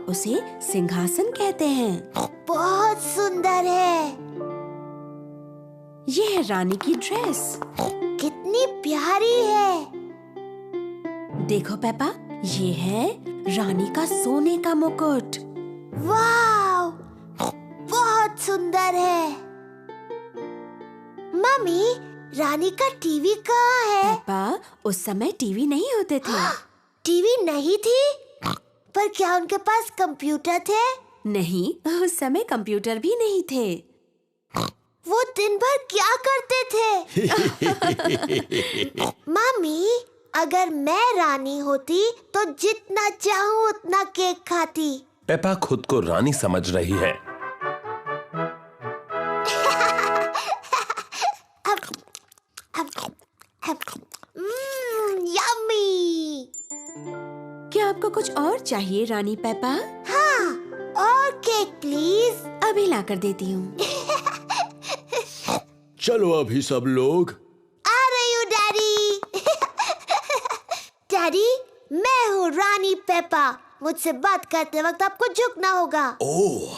[SPEAKER 10] उसे सिंहासन कहते हैं।
[SPEAKER 2] बहुत सुंदर है।
[SPEAKER 10] ये है रानी की ड्रेस,
[SPEAKER 2] कितनी प्यारी है।
[SPEAKER 10] देखो पेपा, ये है रानी का सोने का मुकुट।
[SPEAKER 2] वाह, बहुत सुंदर है। मम्मी, रानी का टीवी कहाँ है?
[SPEAKER 10] पेपा, उस समय टीवी नहीं होते थे।
[SPEAKER 2] टीवी नहीं थी? पर क्या उनके पास कंप्यूटर थे?
[SPEAKER 10] नहीं, उस समय कंप्यूटर भी नहीं थे।
[SPEAKER 2] वो दिन भर क्या करते थे? मम्मी, अगर मैं रानी होती तो जितना चाहूँ उतना केक खाती।
[SPEAKER 5] पेपा खुद को रानी समझ रही है।
[SPEAKER 2] यम्मी।
[SPEAKER 10] क्या आपको कुछ और चाहिए रानी पेपा?
[SPEAKER 2] हाँ, और केक प्लीज।
[SPEAKER 10] अभी लाकर देती हूँ।
[SPEAKER 9] चलो अभी सब लोग।
[SPEAKER 2] आ रही हूँ डैडी। डैडी, मैं हूँ रानी पेपा। मुझसे बात करते वक्त आपको झुकना होगा।
[SPEAKER 9] ओह,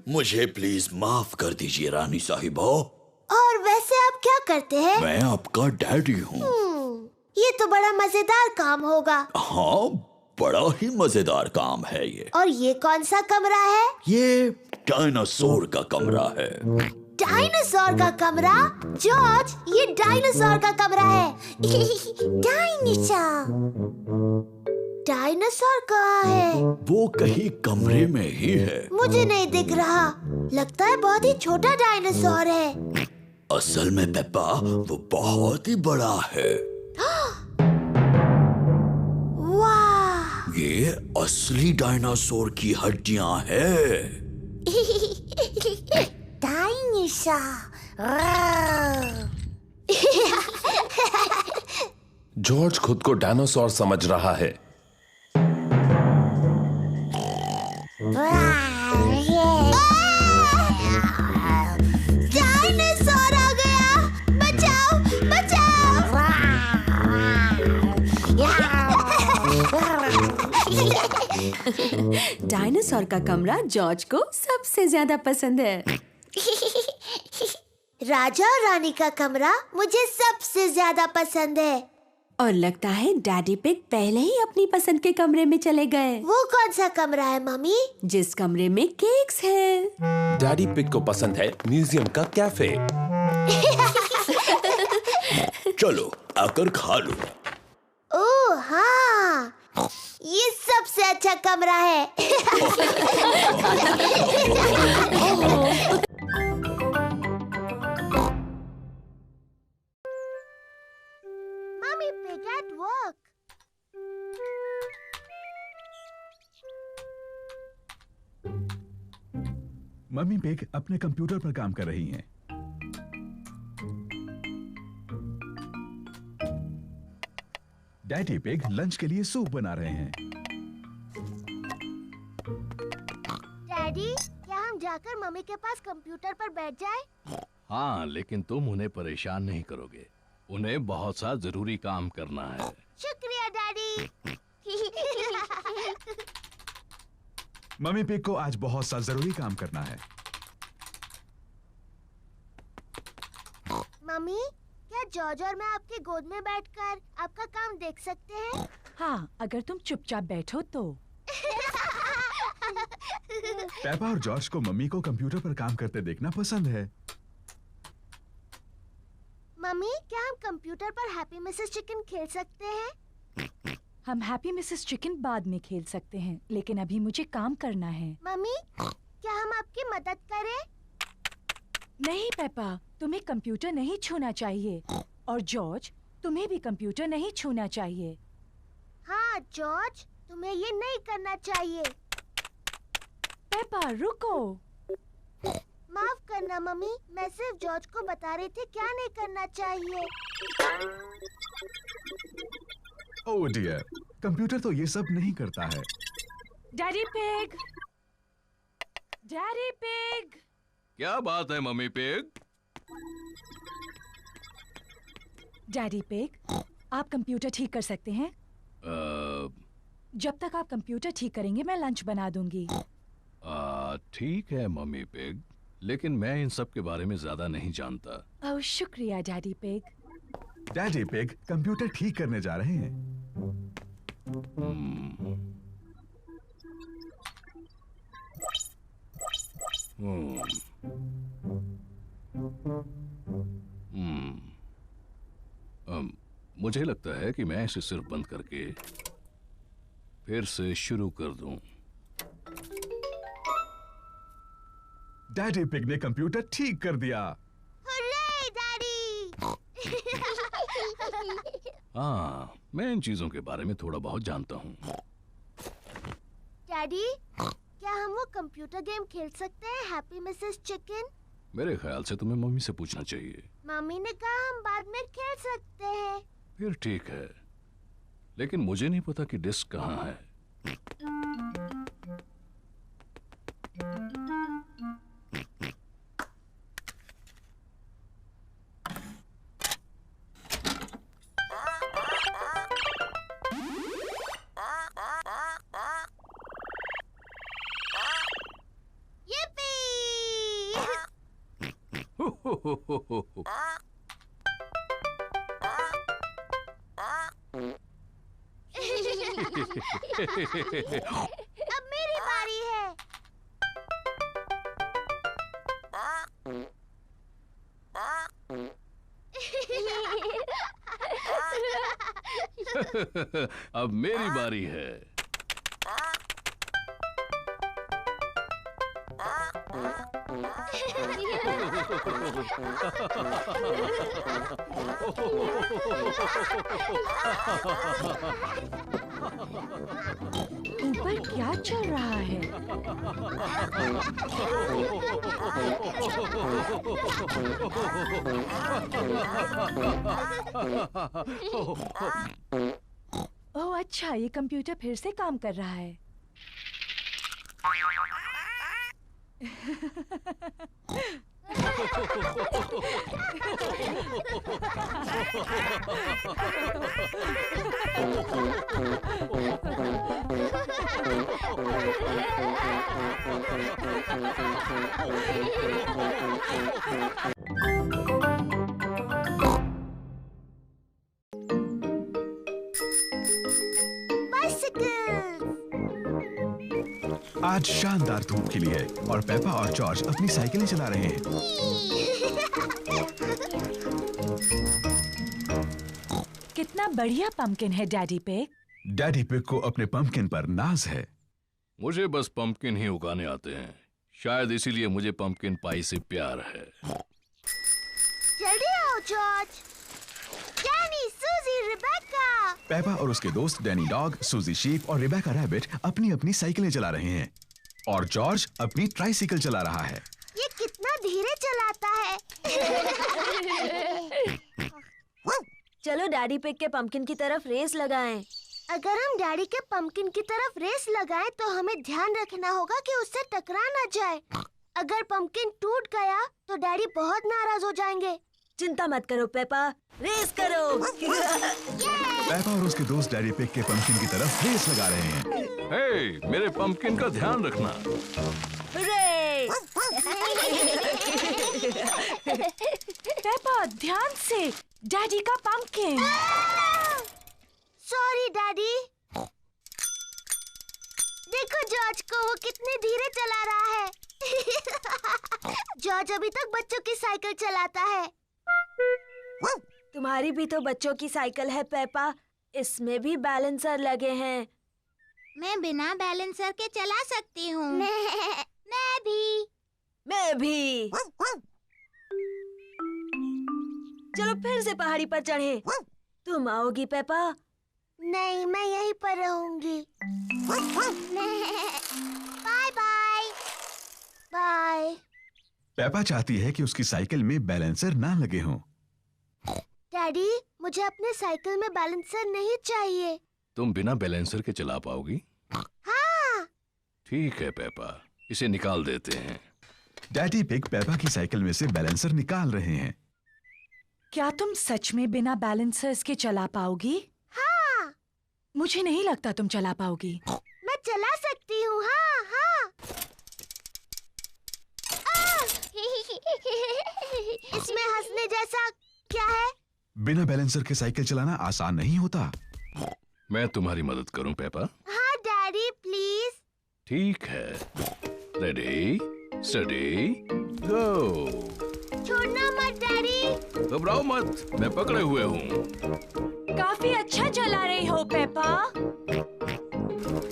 [SPEAKER 9] मुझे प्लीज माफ कर दीजिए रानी साहिबा।
[SPEAKER 2] और वैसे आप क्या करते हैं?
[SPEAKER 9] मैं आपका डैडी हूँ।
[SPEAKER 2] ये तो बड़ा मजेदार काम होगा।
[SPEAKER 9] हाँ, बड़ा ही मजेदार काम है ये।
[SPEAKER 2] और ये कौन सा कमरा है?
[SPEAKER 9] ये डायनासोर का कमरा है।
[SPEAKER 2] डायनासोर का कमरा? जॉर्ज, ये डायनासोर का कमरा है। डायनासोर। डायनासोर कहाँ है?
[SPEAKER 9] वो कहीं कमरे में ही है।
[SPEAKER 2] मुझे नहीं दिख रहा। लगता है बहुत ही छोटा डायनासोर है।
[SPEAKER 9] असल में पेप्पा, वो बहुत ही बड़ा है।
[SPEAKER 2] वाह!
[SPEAKER 9] ये असली डायनासोर की हड्डियां हैं।
[SPEAKER 5] जॉर्ज खुद को डायनासोर समझ रहा है।
[SPEAKER 2] डायनासोर आ गया! बचाओ, बचाओ!
[SPEAKER 10] डायनासोर का कमरा जॉर्ज को सबसे ज्यादा पसंद है।
[SPEAKER 2] राजा और रानी का कमरा मुझे सबसे ज्यादा पसंद है।
[SPEAKER 10] और लगता है डैडी पिग पहले ही अपनी पसंद के कमरे में चले गए।
[SPEAKER 2] वो कौन सा कमरा है मम्मी?
[SPEAKER 10] जिस कमरे में केक्स हैं।
[SPEAKER 5] डैडी पिग को पसंद है म्यूजियम का कैफे।
[SPEAKER 9] चलो आकर खा लो।
[SPEAKER 2] ओह हाँ, ये सबसे अच्छा कमरा है। Mommy Pig at work.
[SPEAKER 1] Mummy pig अपने कंप्यूटर पर काम कर रही हैं। डैडी पिग लंच के लिए सूप बना रहे हैं।
[SPEAKER 2] डैडी, क्या हम जाकर मम्मी के पास कंप्यूटर पर बैठ जाएं?
[SPEAKER 4] हाँ, लेकिन तुम उन्हें परेशान नहीं करोगे। उन्हें बहुत सा जरूरी काम करना है।
[SPEAKER 2] शुक्रिया डैडी।
[SPEAKER 1] मम्मी पिग को आज बहुत सा जरूरी काम करना है।
[SPEAKER 2] मम्मी, क्या जॉर्ज और मैं आपकी गोद में बैठकर आपका काम देख सकते हैं?
[SPEAKER 3] हाँ, अगर तुम चुपचाप बैठो तो।
[SPEAKER 1] पेपा और जॉर्ज को मम्मी को कंप्यूटर पर काम करते देखना पसंद है।
[SPEAKER 2] मम्मी, क्या हम कंप्यूटर पर हैप्पी मिसेस चिकन खेल सकते हैं?
[SPEAKER 3] हम हैप्पी मिसेस चिकन बाद में खेल सकते हैं, लेकिन अभी मुझे काम करना है।
[SPEAKER 2] मम्मी, क्या हम आपकी मदद करें?
[SPEAKER 3] नहीं पेपा, तुम्हें कंप्यूटर नहीं छूना चाहिए। और जॉर्ज, तुम्हें भी कंप्यूटर नहीं छूना चाहिए।
[SPEAKER 2] हाँ जॉर्ज, तुम्हें ये नहीं करना चाहिए।
[SPEAKER 3] पेपा रुको।
[SPEAKER 2] माफ करना मम्मी, मैं सिर्फ जॉर्ज को बता रही थी क्या नहीं करना चाहिए।
[SPEAKER 1] ओह डियर, कंप्यूटर तो ये सब नहीं करता है।
[SPEAKER 3] Daddy pig, daddy pig.
[SPEAKER 4] क्या बात है मम्मी पिग?
[SPEAKER 3] डैडी पिग, आप कंप्यूटर ठीक कर सकते हैं? जब तक आप कंप्यूटर ठीक करेंगे मैं लंच बना दूंगी।
[SPEAKER 4] ठीक है मम्मी पिग, लेकिन मैं इन सब के बारे में ज्यादा नहीं जानता।
[SPEAKER 3] ओह शुक्रिया daddy pig.
[SPEAKER 1] Daddy pig computer ठीक करने जा रहे हैं।
[SPEAKER 4] मुझे लगता है कि मैं इसे सिर्फ बंद करके फिर से शुरू कर दूं।
[SPEAKER 1] डैडी पिग ने कंप्यूटर ठीक कर दिया।
[SPEAKER 2] Hurray daddy!
[SPEAKER 4] हाँ, मैं इन चीजों के बारे में थोड़ा बहुत जानता हूँ।
[SPEAKER 2] डैडी, क्या हम वो कंप्यूटर गेम खेल सकते हैं, हैप्पी मिसेस चिकन?
[SPEAKER 4] मेरे ख्याल से तुम्हें मम्मी से पूछना चाहिए।
[SPEAKER 2] मम्मी ने कहा हम बाद में खेल सकते हैं।
[SPEAKER 4] फिर ठीक है, लेकिन मुझे नहीं पता कि डिस्क कहाँ है।
[SPEAKER 2] अब मेरी बारी है।
[SPEAKER 4] अब मेरी बारी है।
[SPEAKER 3] ऊपर क्या चल रहा है? ओह अच्छा, ये कंप्यूटर फिर से काम कर रहा है।
[SPEAKER 1] आज शानदार धूप खिली है और पेपा और जॉर्ज अपनी साइकिलें चला रहे हैं।
[SPEAKER 3] कितना बढ़िया पंपकिन है डैडी पिग।
[SPEAKER 1] डैडी पिग को अपने पंपकिन पर नाज है।
[SPEAKER 4] मुझे बस पंपकिन ही उगाने आते हैं, शायद इसीलिए मुझे पंपकिन पाई से प्यार है।
[SPEAKER 2] जल्दी आओ जॉर्ज। डैनी, सूजी, रिबेका।
[SPEAKER 1] पेपा और उसके दोस्त डैनी डॉग, सूजी शीप और रिबेका रैबिट अपनी अपनी साइकिलें चला रहे हैं और जॉर्ज अपनी ट्राइसाइकिल चला रहा है।
[SPEAKER 2] ये कितना धीरे चलाता है।
[SPEAKER 10] चलो डैडी पिग के पंपकिन की तरफ रेस लगाएं।
[SPEAKER 2] अगर हम डैडी के पंपकिन की तरफ रेस लगाएं तो हमें ध्यान रखना होगा कि उससे टकरा ना जाए। अगर पंपकिन टूट गया तो डैडी बहुत नाराज हो जाएंगे।
[SPEAKER 10] चिंता मत करो पेपा, रेस करो।
[SPEAKER 1] पेपा और उसके दोस्त डैडी पिग के पंपकिन की तरफ रेस लगा रहे हैं।
[SPEAKER 4] हे, मेरे पंपकिन का ध्यान रखना।
[SPEAKER 3] पेपा, ध्यान से, डैडी का पंपकिन।
[SPEAKER 2] Sorry daddy. देखो जॉर्ज को, वो कितने धीरे चला रहा है। जॉर्ज अभी तक बच्चों की साइकिल चलाता है।
[SPEAKER 10] तुम्हारी भी तो बच्चों की साइकिल है पेपा, इसमें भी बैलेंसर लगे हैं।
[SPEAKER 2] मैं बिना बैलेंसर के चला सकती हूँ। मैं भी।
[SPEAKER 10] चलो फिर से पहाड़ी पर चढ़े। तुम आओगी पेपा?
[SPEAKER 2] नहीं, मैं यहीं पर रहूंगी। Bye bye. बाय।
[SPEAKER 1] पेपा चाहती है कि उसकी साइकिल में बैलेंसर ना लगे हों।
[SPEAKER 2] डैडी, मुझे अपने साइकिल में बैलेंसर नहीं चाहिए।
[SPEAKER 4] तुम बिना बैलेंसर के चला पाओगी?
[SPEAKER 2] हाँ।
[SPEAKER 4] ठीक है पेपा, इसे निकाल देते हैं।
[SPEAKER 1] डैडी पिग पेपा की साइकिल में से बैलेंसर निकाल रहे हैं।
[SPEAKER 3] क्या तुम सच में बिना बैलेंसर्स के चला पाओगी?
[SPEAKER 2] हाँ।
[SPEAKER 3] मुझे नहीं लगता तुम चला पाओगी।
[SPEAKER 2] मैं चला सकती हूँ। हाँ हाँ। इसमें हंसने जैसा क्या है?
[SPEAKER 1] बिना बैलेंसर के साइकिल चलाना आसान नहीं होता।
[SPEAKER 4] मैं तुम्हारी मदद करूं पेपा?
[SPEAKER 2] हाँ डैडी, प्लीज।
[SPEAKER 4] ठीक है। रेडी, स्टडी, गो।
[SPEAKER 2] छोड़ना मत डैडी।
[SPEAKER 4] घबराओ मत, मैं पकड़े हुए हूँ।
[SPEAKER 3] काफी अच्छा चला रही हो पेपा।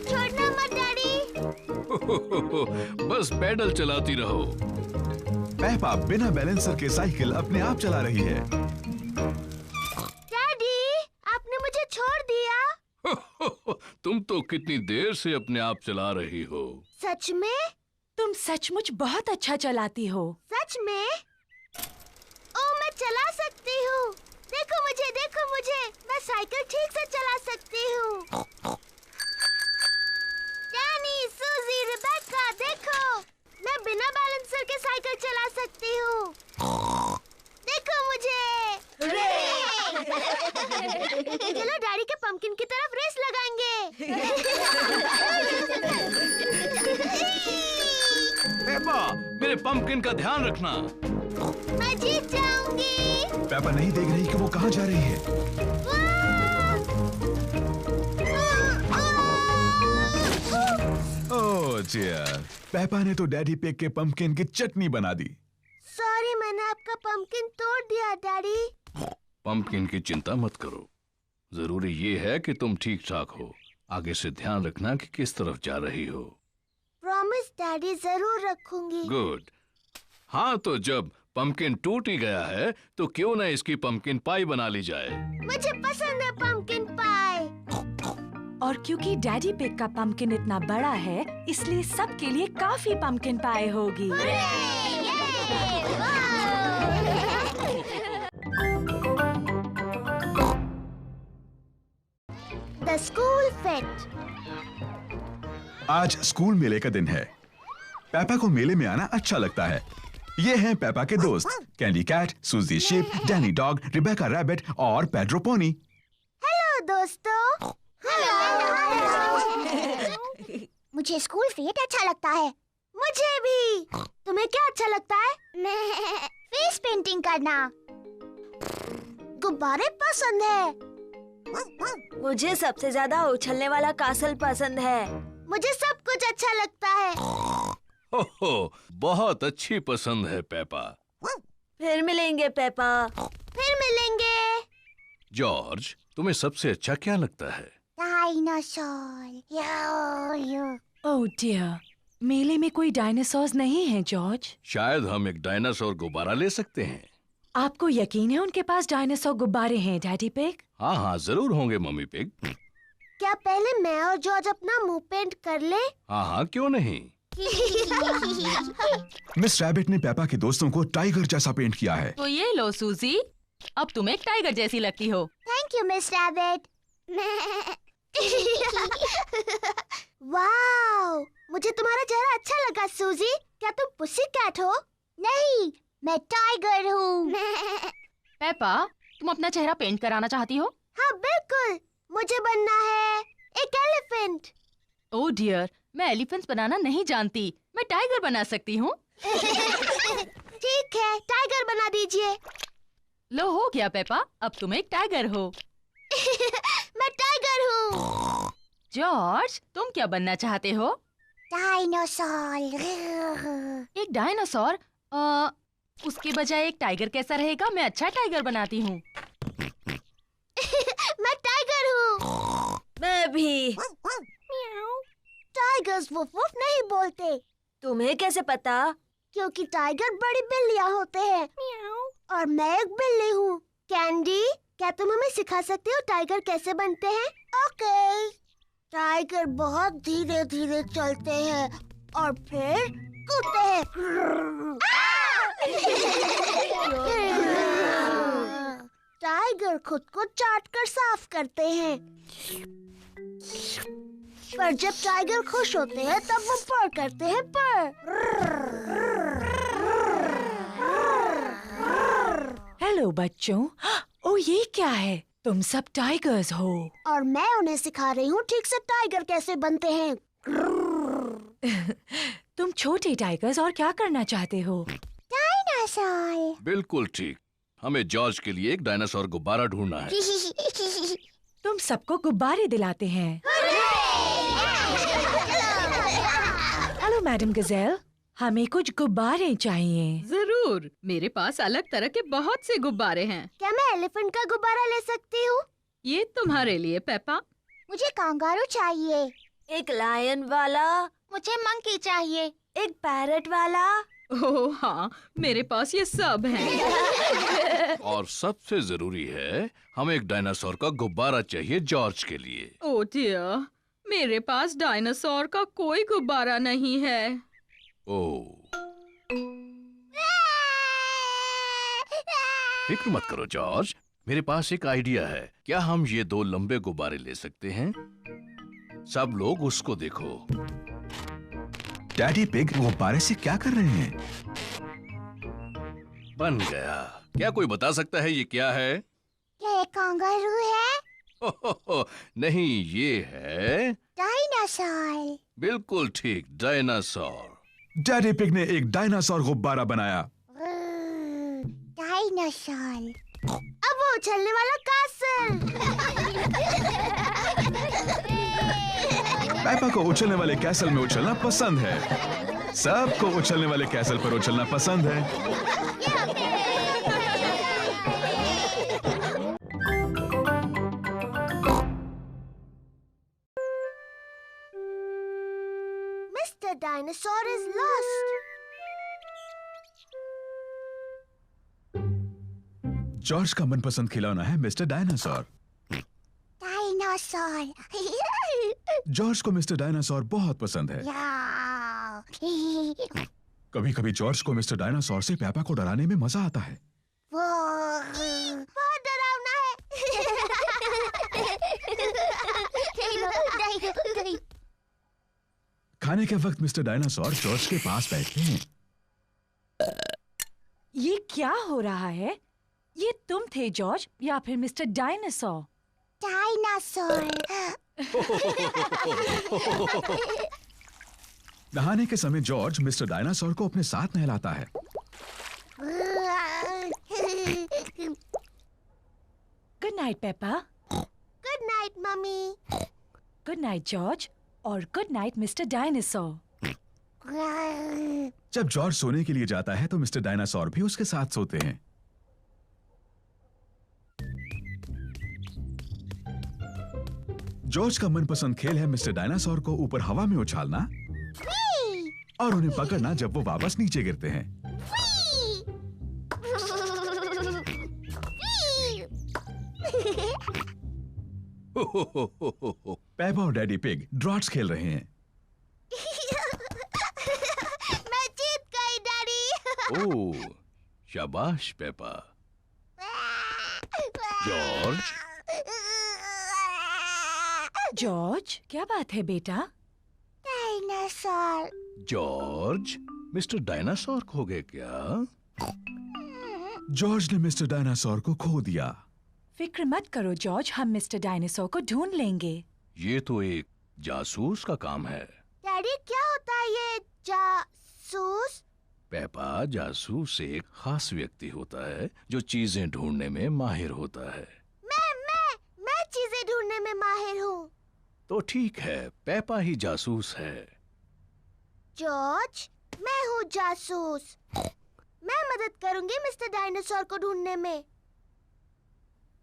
[SPEAKER 2] छोड़ना मत डैडी।
[SPEAKER 4] बस पैडल चलाती रहो।
[SPEAKER 1] पेपा बिना बैलेंसर के साइकिल अपने आप चला रही है।
[SPEAKER 2] डैडी, आपने मुझे छोड़ दिया।
[SPEAKER 4] तुम तो कितनी देर से अपने आप चला रही हो।
[SPEAKER 2] सच में?
[SPEAKER 3] तुम सचमुच बहुत अच्छा चलाती हो।
[SPEAKER 2] सच में? ओ, मैं चला सकती हूँ। देखो मुझे, मैं साइकिल ठीक से चला सकती हूँ। डैनी, सूजी, रिबेका, देखो, मैं बिना बैलेंसर के साइकिल चला सकती हूँ। देखो मुझे। चलो डैडी के पंपकिन की तरफ रेस लगाएंगे।
[SPEAKER 4] पेपा, मेरे पंपकिन का ध्यान रखना।
[SPEAKER 2] मैं जीत जाऊंगी।
[SPEAKER 1] पेपा नहीं देख रही कि वो कहाँ जा रही है। ओह डियर, पेपा ने तो डैडी पिग के पंपकिन की चटनी बना दी।
[SPEAKER 2] सॉरी, मैंने आपका पंपकिन तोड़ दिया डैडी।
[SPEAKER 4] पंपकिन की चिंता मत करो, जरूरी ये है कि तुम ठीक ठाक हो। आगे से ध्यान रखना कि किस तरफ जा रही हो।
[SPEAKER 2] प्रॉमिस डैडी, जरूर रखूंगी।
[SPEAKER 4] गुड। हाँ, तो जब पंपकिन टूट ही गया है तो क्यों ना इसकी पंपकिन पाई बना ली जाए।
[SPEAKER 2] मुझे पसंद है पंपकिन पाई।
[SPEAKER 3] और क्योंकि डैडी पिग का पंपकिन इतना बड़ा है, इसलिए सबके लिए काफी पंपकिन पाई होगी।
[SPEAKER 2] The school fate.
[SPEAKER 1] आज स्कूल मेले का दिन है। पेपा को मेले में आना अच्छा लगता है। ये हैं पेपा के दोस्त, Candy Cat, Suzy Sheep, Danny Dog, Rebecca Rabbit और पेड्रो पोनी।
[SPEAKER 2] हेलो दोस्तों। मुझे स्कूल फेट अच्छा लगता है। मुझे भी। तुम्हें क्या अच्छा लगता है? फेस पेंटिंग करना। गुब्बारे पसंद है।
[SPEAKER 10] मुझे सबसे ज्यादा उछलने वाला कासल पसंद है।
[SPEAKER 2] मुझे सब कुछ अच्छा लगता है।
[SPEAKER 4] हो, बहुत अच्छी पसंद है पेपा।
[SPEAKER 10] फिर मिलेंगे पेपा।
[SPEAKER 2] फिर मिलेंगे।
[SPEAKER 4] जॉर्ज, तुम्हें सबसे अच्छा क्या लगता है?
[SPEAKER 2] कहानी डायनासोर।
[SPEAKER 3] ओह डियर, मेले में कोई डायनासोर्स नहीं है जॉर्ज।
[SPEAKER 4] शायद हम एक डायनासोर गुब्बारा ले सकते हैं।
[SPEAKER 3] आपको यकीन है उनके पास डायनासोर गुब्बारे हैं डैडी पिग?
[SPEAKER 4] हाँ हाँ जरूर होंगे मम्मी पिग।
[SPEAKER 2] क्या पहले मैं और जॉर्ज अपना मुंह पेंट कर ले?
[SPEAKER 4] हाँ हाँ क्यों नहीं।
[SPEAKER 1] मिस रैबिट ने पेपा के दोस्तों को टाइगर जैसा पेंट किया है।
[SPEAKER 8] तो ये लो सूजी, अब तुम एक टाइगर जैसी लगती हो।
[SPEAKER 2] Thank you miss rabbit. Wow, मुझे तुम्हारा चेहरा अच्छा लगा सूजी। क्या तुम पुसी कैट हो? नहीं, मैं टाइगर हूँ।
[SPEAKER 8] पेपा, तुम अपना चेहरा पेंट कराना चाहती हो?
[SPEAKER 2] हाँ बिल्कुल, मुझे बनना है एक एलिफेंट।
[SPEAKER 8] ओह डियर, मैं एलिफेंट्स बनाना नहीं जानती। मैं टाइगर बना सकती हूँ।
[SPEAKER 2] ठीक है, टाइगर बना दीजिए।
[SPEAKER 8] लो हो गया पेपा, अब तुम एक टाइगर हो।
[SPEAKER 2] मैं टाइगर हूँ।
[SPEAKER 8] जॉर्ज, तुम क्या बनना चाहते हो?
[SPEAKER 2] डायनासोर।
[SPEAKER 8] एक डायनासोर? उसके बजाय एक टाइगर कैसा रहेगा? मैं अच्छा टाइगर बनाती हूँ।
[SPEAKER 2] मैं टाइगर हूँ।
[SPEAKER 10] मैं भी।
[SPEAKER 2] टाइगर्स वुफ वुफ नहीं बोलते।
[SPEAKER 10] तुम्हें कैसे पता?
[SPEAKER 2] क्योंकि टाइगर बड़ी बिल्लियाँ होते हैं और मैं एक बिल्ली हूँ। कैंडी, क्या तुम हमें सिखा सकते हो टाइगर कैसे बनते हैं? ओके। टाइगर बहुत धीरे धीरे चलते हैं और फिर कूदते हैं। टाइगर खुद को चाट कर साफ करते हैं। पर जब टाइगर खुश होते हैं तब वो पर करते हैं पर।
[SPEAKER 3] हेलो बच्चों। ओह ये क्या है? तुम सब टाइगर्स हो।
[SPEAKER 2] और मैं उन्हें सिखा रही हूँ ठीक से टाइगर कैसे बनते हैं।
[SPEAKER 3] तुम छोटे टाइगर्स और क्या करना चाहते हो?
[SPEAKER 2] डायनासोर।
[SPEAKER 4] बिल्कुल ठीक, हमें जॉर्ज के लिए एक डायनासोर गुब्बारा ढूंढना है।
[SPEAKER 3] तुम सबको गुब्बारे दिलाते हैं। हेलो मैडम गजेल, हमें कुछ गुब्बारे चाहिए।
[SPEAKER 8] जरूर, मेरे पास अलग तरह के बहुत से गुब्बारे हैं।
[SPEAKER 2] क्या मैं एलिफेंट का गुब्बारा ले सकती हूँ?
[SPEAKER 8] ये तुम्हारे लिए पेपा।
[SPEAKER 2] मुझे कांगारू चाहिए।
[SPEAKER 10] एक लायन वाला।
[SPEAKER 2] मुझे मंकी चाहिए।
[SPEAKER 10] एक पैरट वाला।
[SPEAKER 8] ओह हाँ, मेरे पास ये सब हैं।
[SPEAKER 4] और सबसे जरूरी है, हमें एक डायनासोर का गुब्बारा चाहिए जॉर्ज के लिए।
[SPEAKER 8] ओह डियर, मेरे पास डायनासोर का कोई गुब्बारा नहीं है।
[SPEAKER 4] ओह, फिक्र मत करो जॉर्ज, मेरे पास एक आइडिया है। क्या हम ये दो लंबे गुब्बारे ले सकते हैं? सब लोग उसको देखो।
[SPEAKER 1] डैडी पिग गुब्बारे से क्या कर रहे हैं?
[SPEAKER 4] बन गया। क्या कोई बता सकता है ये क्या है?
[SPEAKER 2] क्या एक कांगारू है?
[SPEAKER 4] नहीं, ये है
[SPEAKER 2] डायनासोर।
[SPEAKER 4] बिल्कुल ठीक, डायनासोर।
[SPEAKER 1] डैडी पिग ने एक डायनासोर गुब्बारा बनाया।
[SPEAKER 2] डायनासोर। अब वो उछलने वाला कैसल।
[SPEAKER 1] पेपा को उछलने वाले कैसल में उछलना पसंद है। सबको उछलने वाले कैसल पर उछलना पसंद है।
[SPEAKER 2] Mr. Dinosaur is lost.
[SPEAKER 1] George का मनपसंद खिलौना है मिस्टर डायनासोर।
[SPEAKER 2] डायनासोर।
[SPEAKER 1] जॉर्ज को मिस्टर डायनासोर बहुत पसंद है। कभी कभी जॉर्ज को मिस्टर डायनासोर से पेपा को डराने में मजा आता है।
[SPEAKER 2] वो बहुत डरावना है।
[SPEAKER 1] खाने के वक्त मिस्टर डायनासोर जॉर्ज के पास बैठते हैं।
[SPEAKER 3] ये क्या हो रहा है? ये तुम थे जॉर्ज या फिर मिस्टर डायनासोर?
[SPEAKER 2] डायनासोर।
[SPEAKER 1] नहाने के समय जॉर्ज मिस्टर डायनासोर को अपने साथ नहलाता है।
[SPEAKER 3] Good night Peppa.
[SPEAKER 2] Good night mummy.
[SPEAKER 3] Good night George और गुड नाइट मिस्टर डायनासोर।
[SPEAKER 1] जब जॉर्ज सोने के लिए जाता है तो मिस्टर डायनासोर भी उसके साथ सोते हैं। जॉर्ज का मनपसंद खेल है मिस्टर डायनासोर को ऊपर हवा में उछालना और उन्हें पकड़ना जब वो वापस नीचे गिरते हैं। पेपा और डैडी पिग ड्रॉट्स खेल रहे हैं।
[SPEAKER 2] मैं जीत गई डैडी।
[SPEAKER 4] ओह, शाबाश पेपा। जॉर्ज,
[SPEAKER 3] जॉर्ज, क्या बात है बेटा?
[SPEAKER 2] डायनासोर।
[SPEAKER 4] जॉर्ज, मिस्टर डायनासोर खो गए क्या?
[SPEAKER 1] जॉर्ज ने मिस्टर डायनासोर को खो दिया।
[SPEAKER 3] फिक्र मत करो जॉर्ज, हम मिस्टर डायनासोर को ढूंढ लेंगे।
[SPEAKER 4] ये तो एक जासूस का काम है।
[SPEAKER 2] डैडी क्या होता है ये जासूस?
[SPEAKER 4] पेपा, जासूस एक खास व्यक्ति होता है जो चीजें ढूंढने में माहिर होता है।
[SPEAKER 2] मैं चीजें ढूंढने में माहिर हूँ।
[SPEAKER 4] तो ठीक है, पेपा ही जासूस है।
[SPEAKER 2] जॉर्ज, मैं हूँ जासूस। मैं मदद करूंगी मिस्टर डायनासोर को ढूंढने में।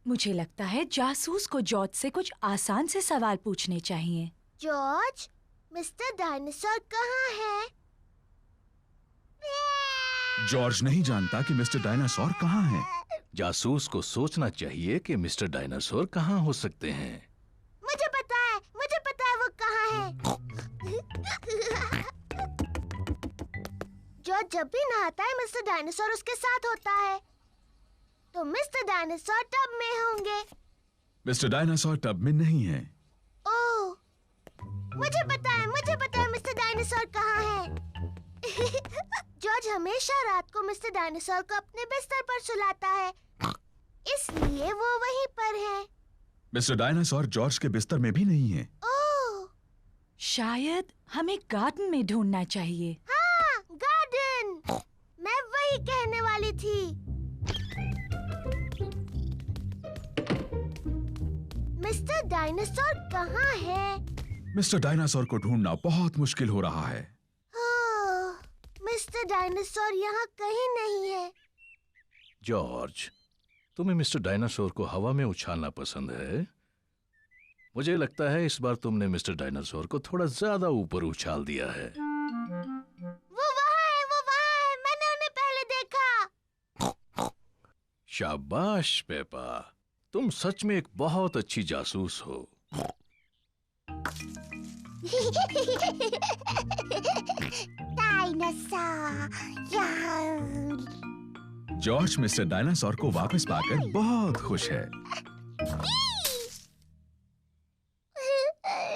[SPEAKER 3] मुझे लगता है जासूस को जॉर्ज से कुछ आसान से सवाल पूछने चाहिए।
[SPEAKER 2] जॉर्ज, मिस्टर डायनासोर कहाँ है?
[SPEAKER 1] जॉर्ज नहीं जानता कि मिस्टर डायनासोर कहाँ है।
[SPEAKER 4] जासूस को सोचना चाहिए कि मिस्टर डायनासोर कहाँ हो सकते हैं।
[SPEAKER 2] मुझे पता है वो कहाँ है। जॉर्ज जब भी नहाता है मिस्टर डायनासोर उसके साथ होता है, तो मिस्टर डायनासोर टब में होंगे।
[SPEAKER 1] मिस्टर डायनासोर टब में नहीं है।
[SPEAKER 2] ओह, मुझे पता है मिस्टर डायनासोर कहाँ है। जॉर्ज हमेशा रात को मिस्टर डायनासोर को अपने बिस्तर पर सुलाता है, इसलिए वो वहीं पर है।
[SPEAKER 1] मिस्टर डायनासोर जॉर्ज के बिस्तर में भी नहीं है।
[SPEAKER 2] ओह,
[SPEAKER 3] शायद हमें गार्डन में ढूंढना चाहिए।
[SPEAKER 2] हाँ, गार्डन। मैं वही कहने वाली थी। मिस्टर डायनासोर कहाँ है?
[SPEAKER 1] मिस्टर डायनासोर को ढूंढना बहुत मुश्किल हो रहा है।
[SPEAKER 2] मिस्टर डायनासोर यहाँ कहीं नहीं है।
[SPEAKER 4] जॉर्ज, तुम्हें मिस्टर डायनासोर को हवा में उछालना पसंद है। मुझे लगता है इस बार तुमने मिस्टर डायनासोर को थोड़ा ज्यादा ऊपर उछाल दिया है।
[SPEAKER 2] वो वहाँ है, मैंने उन्हें पहले देखा।
[SPEAKER 4] शाबाश पेपा, तुम सच में एक बहुत अच्छी जासूस हो।
[SPEAKER 1] जॉर्ज मिस्टर डायनासोर को वापस पाकर बहुत खुश है।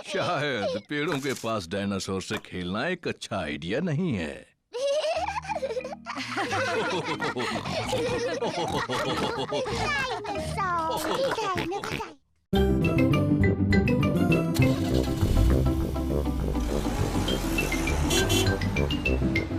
[SPEAKER 4] शायद पेड़ों के पास डायनासोर से खेलना एक अच्छा आइडिया नहीं है।
[SPEAKER 2] डायनासोर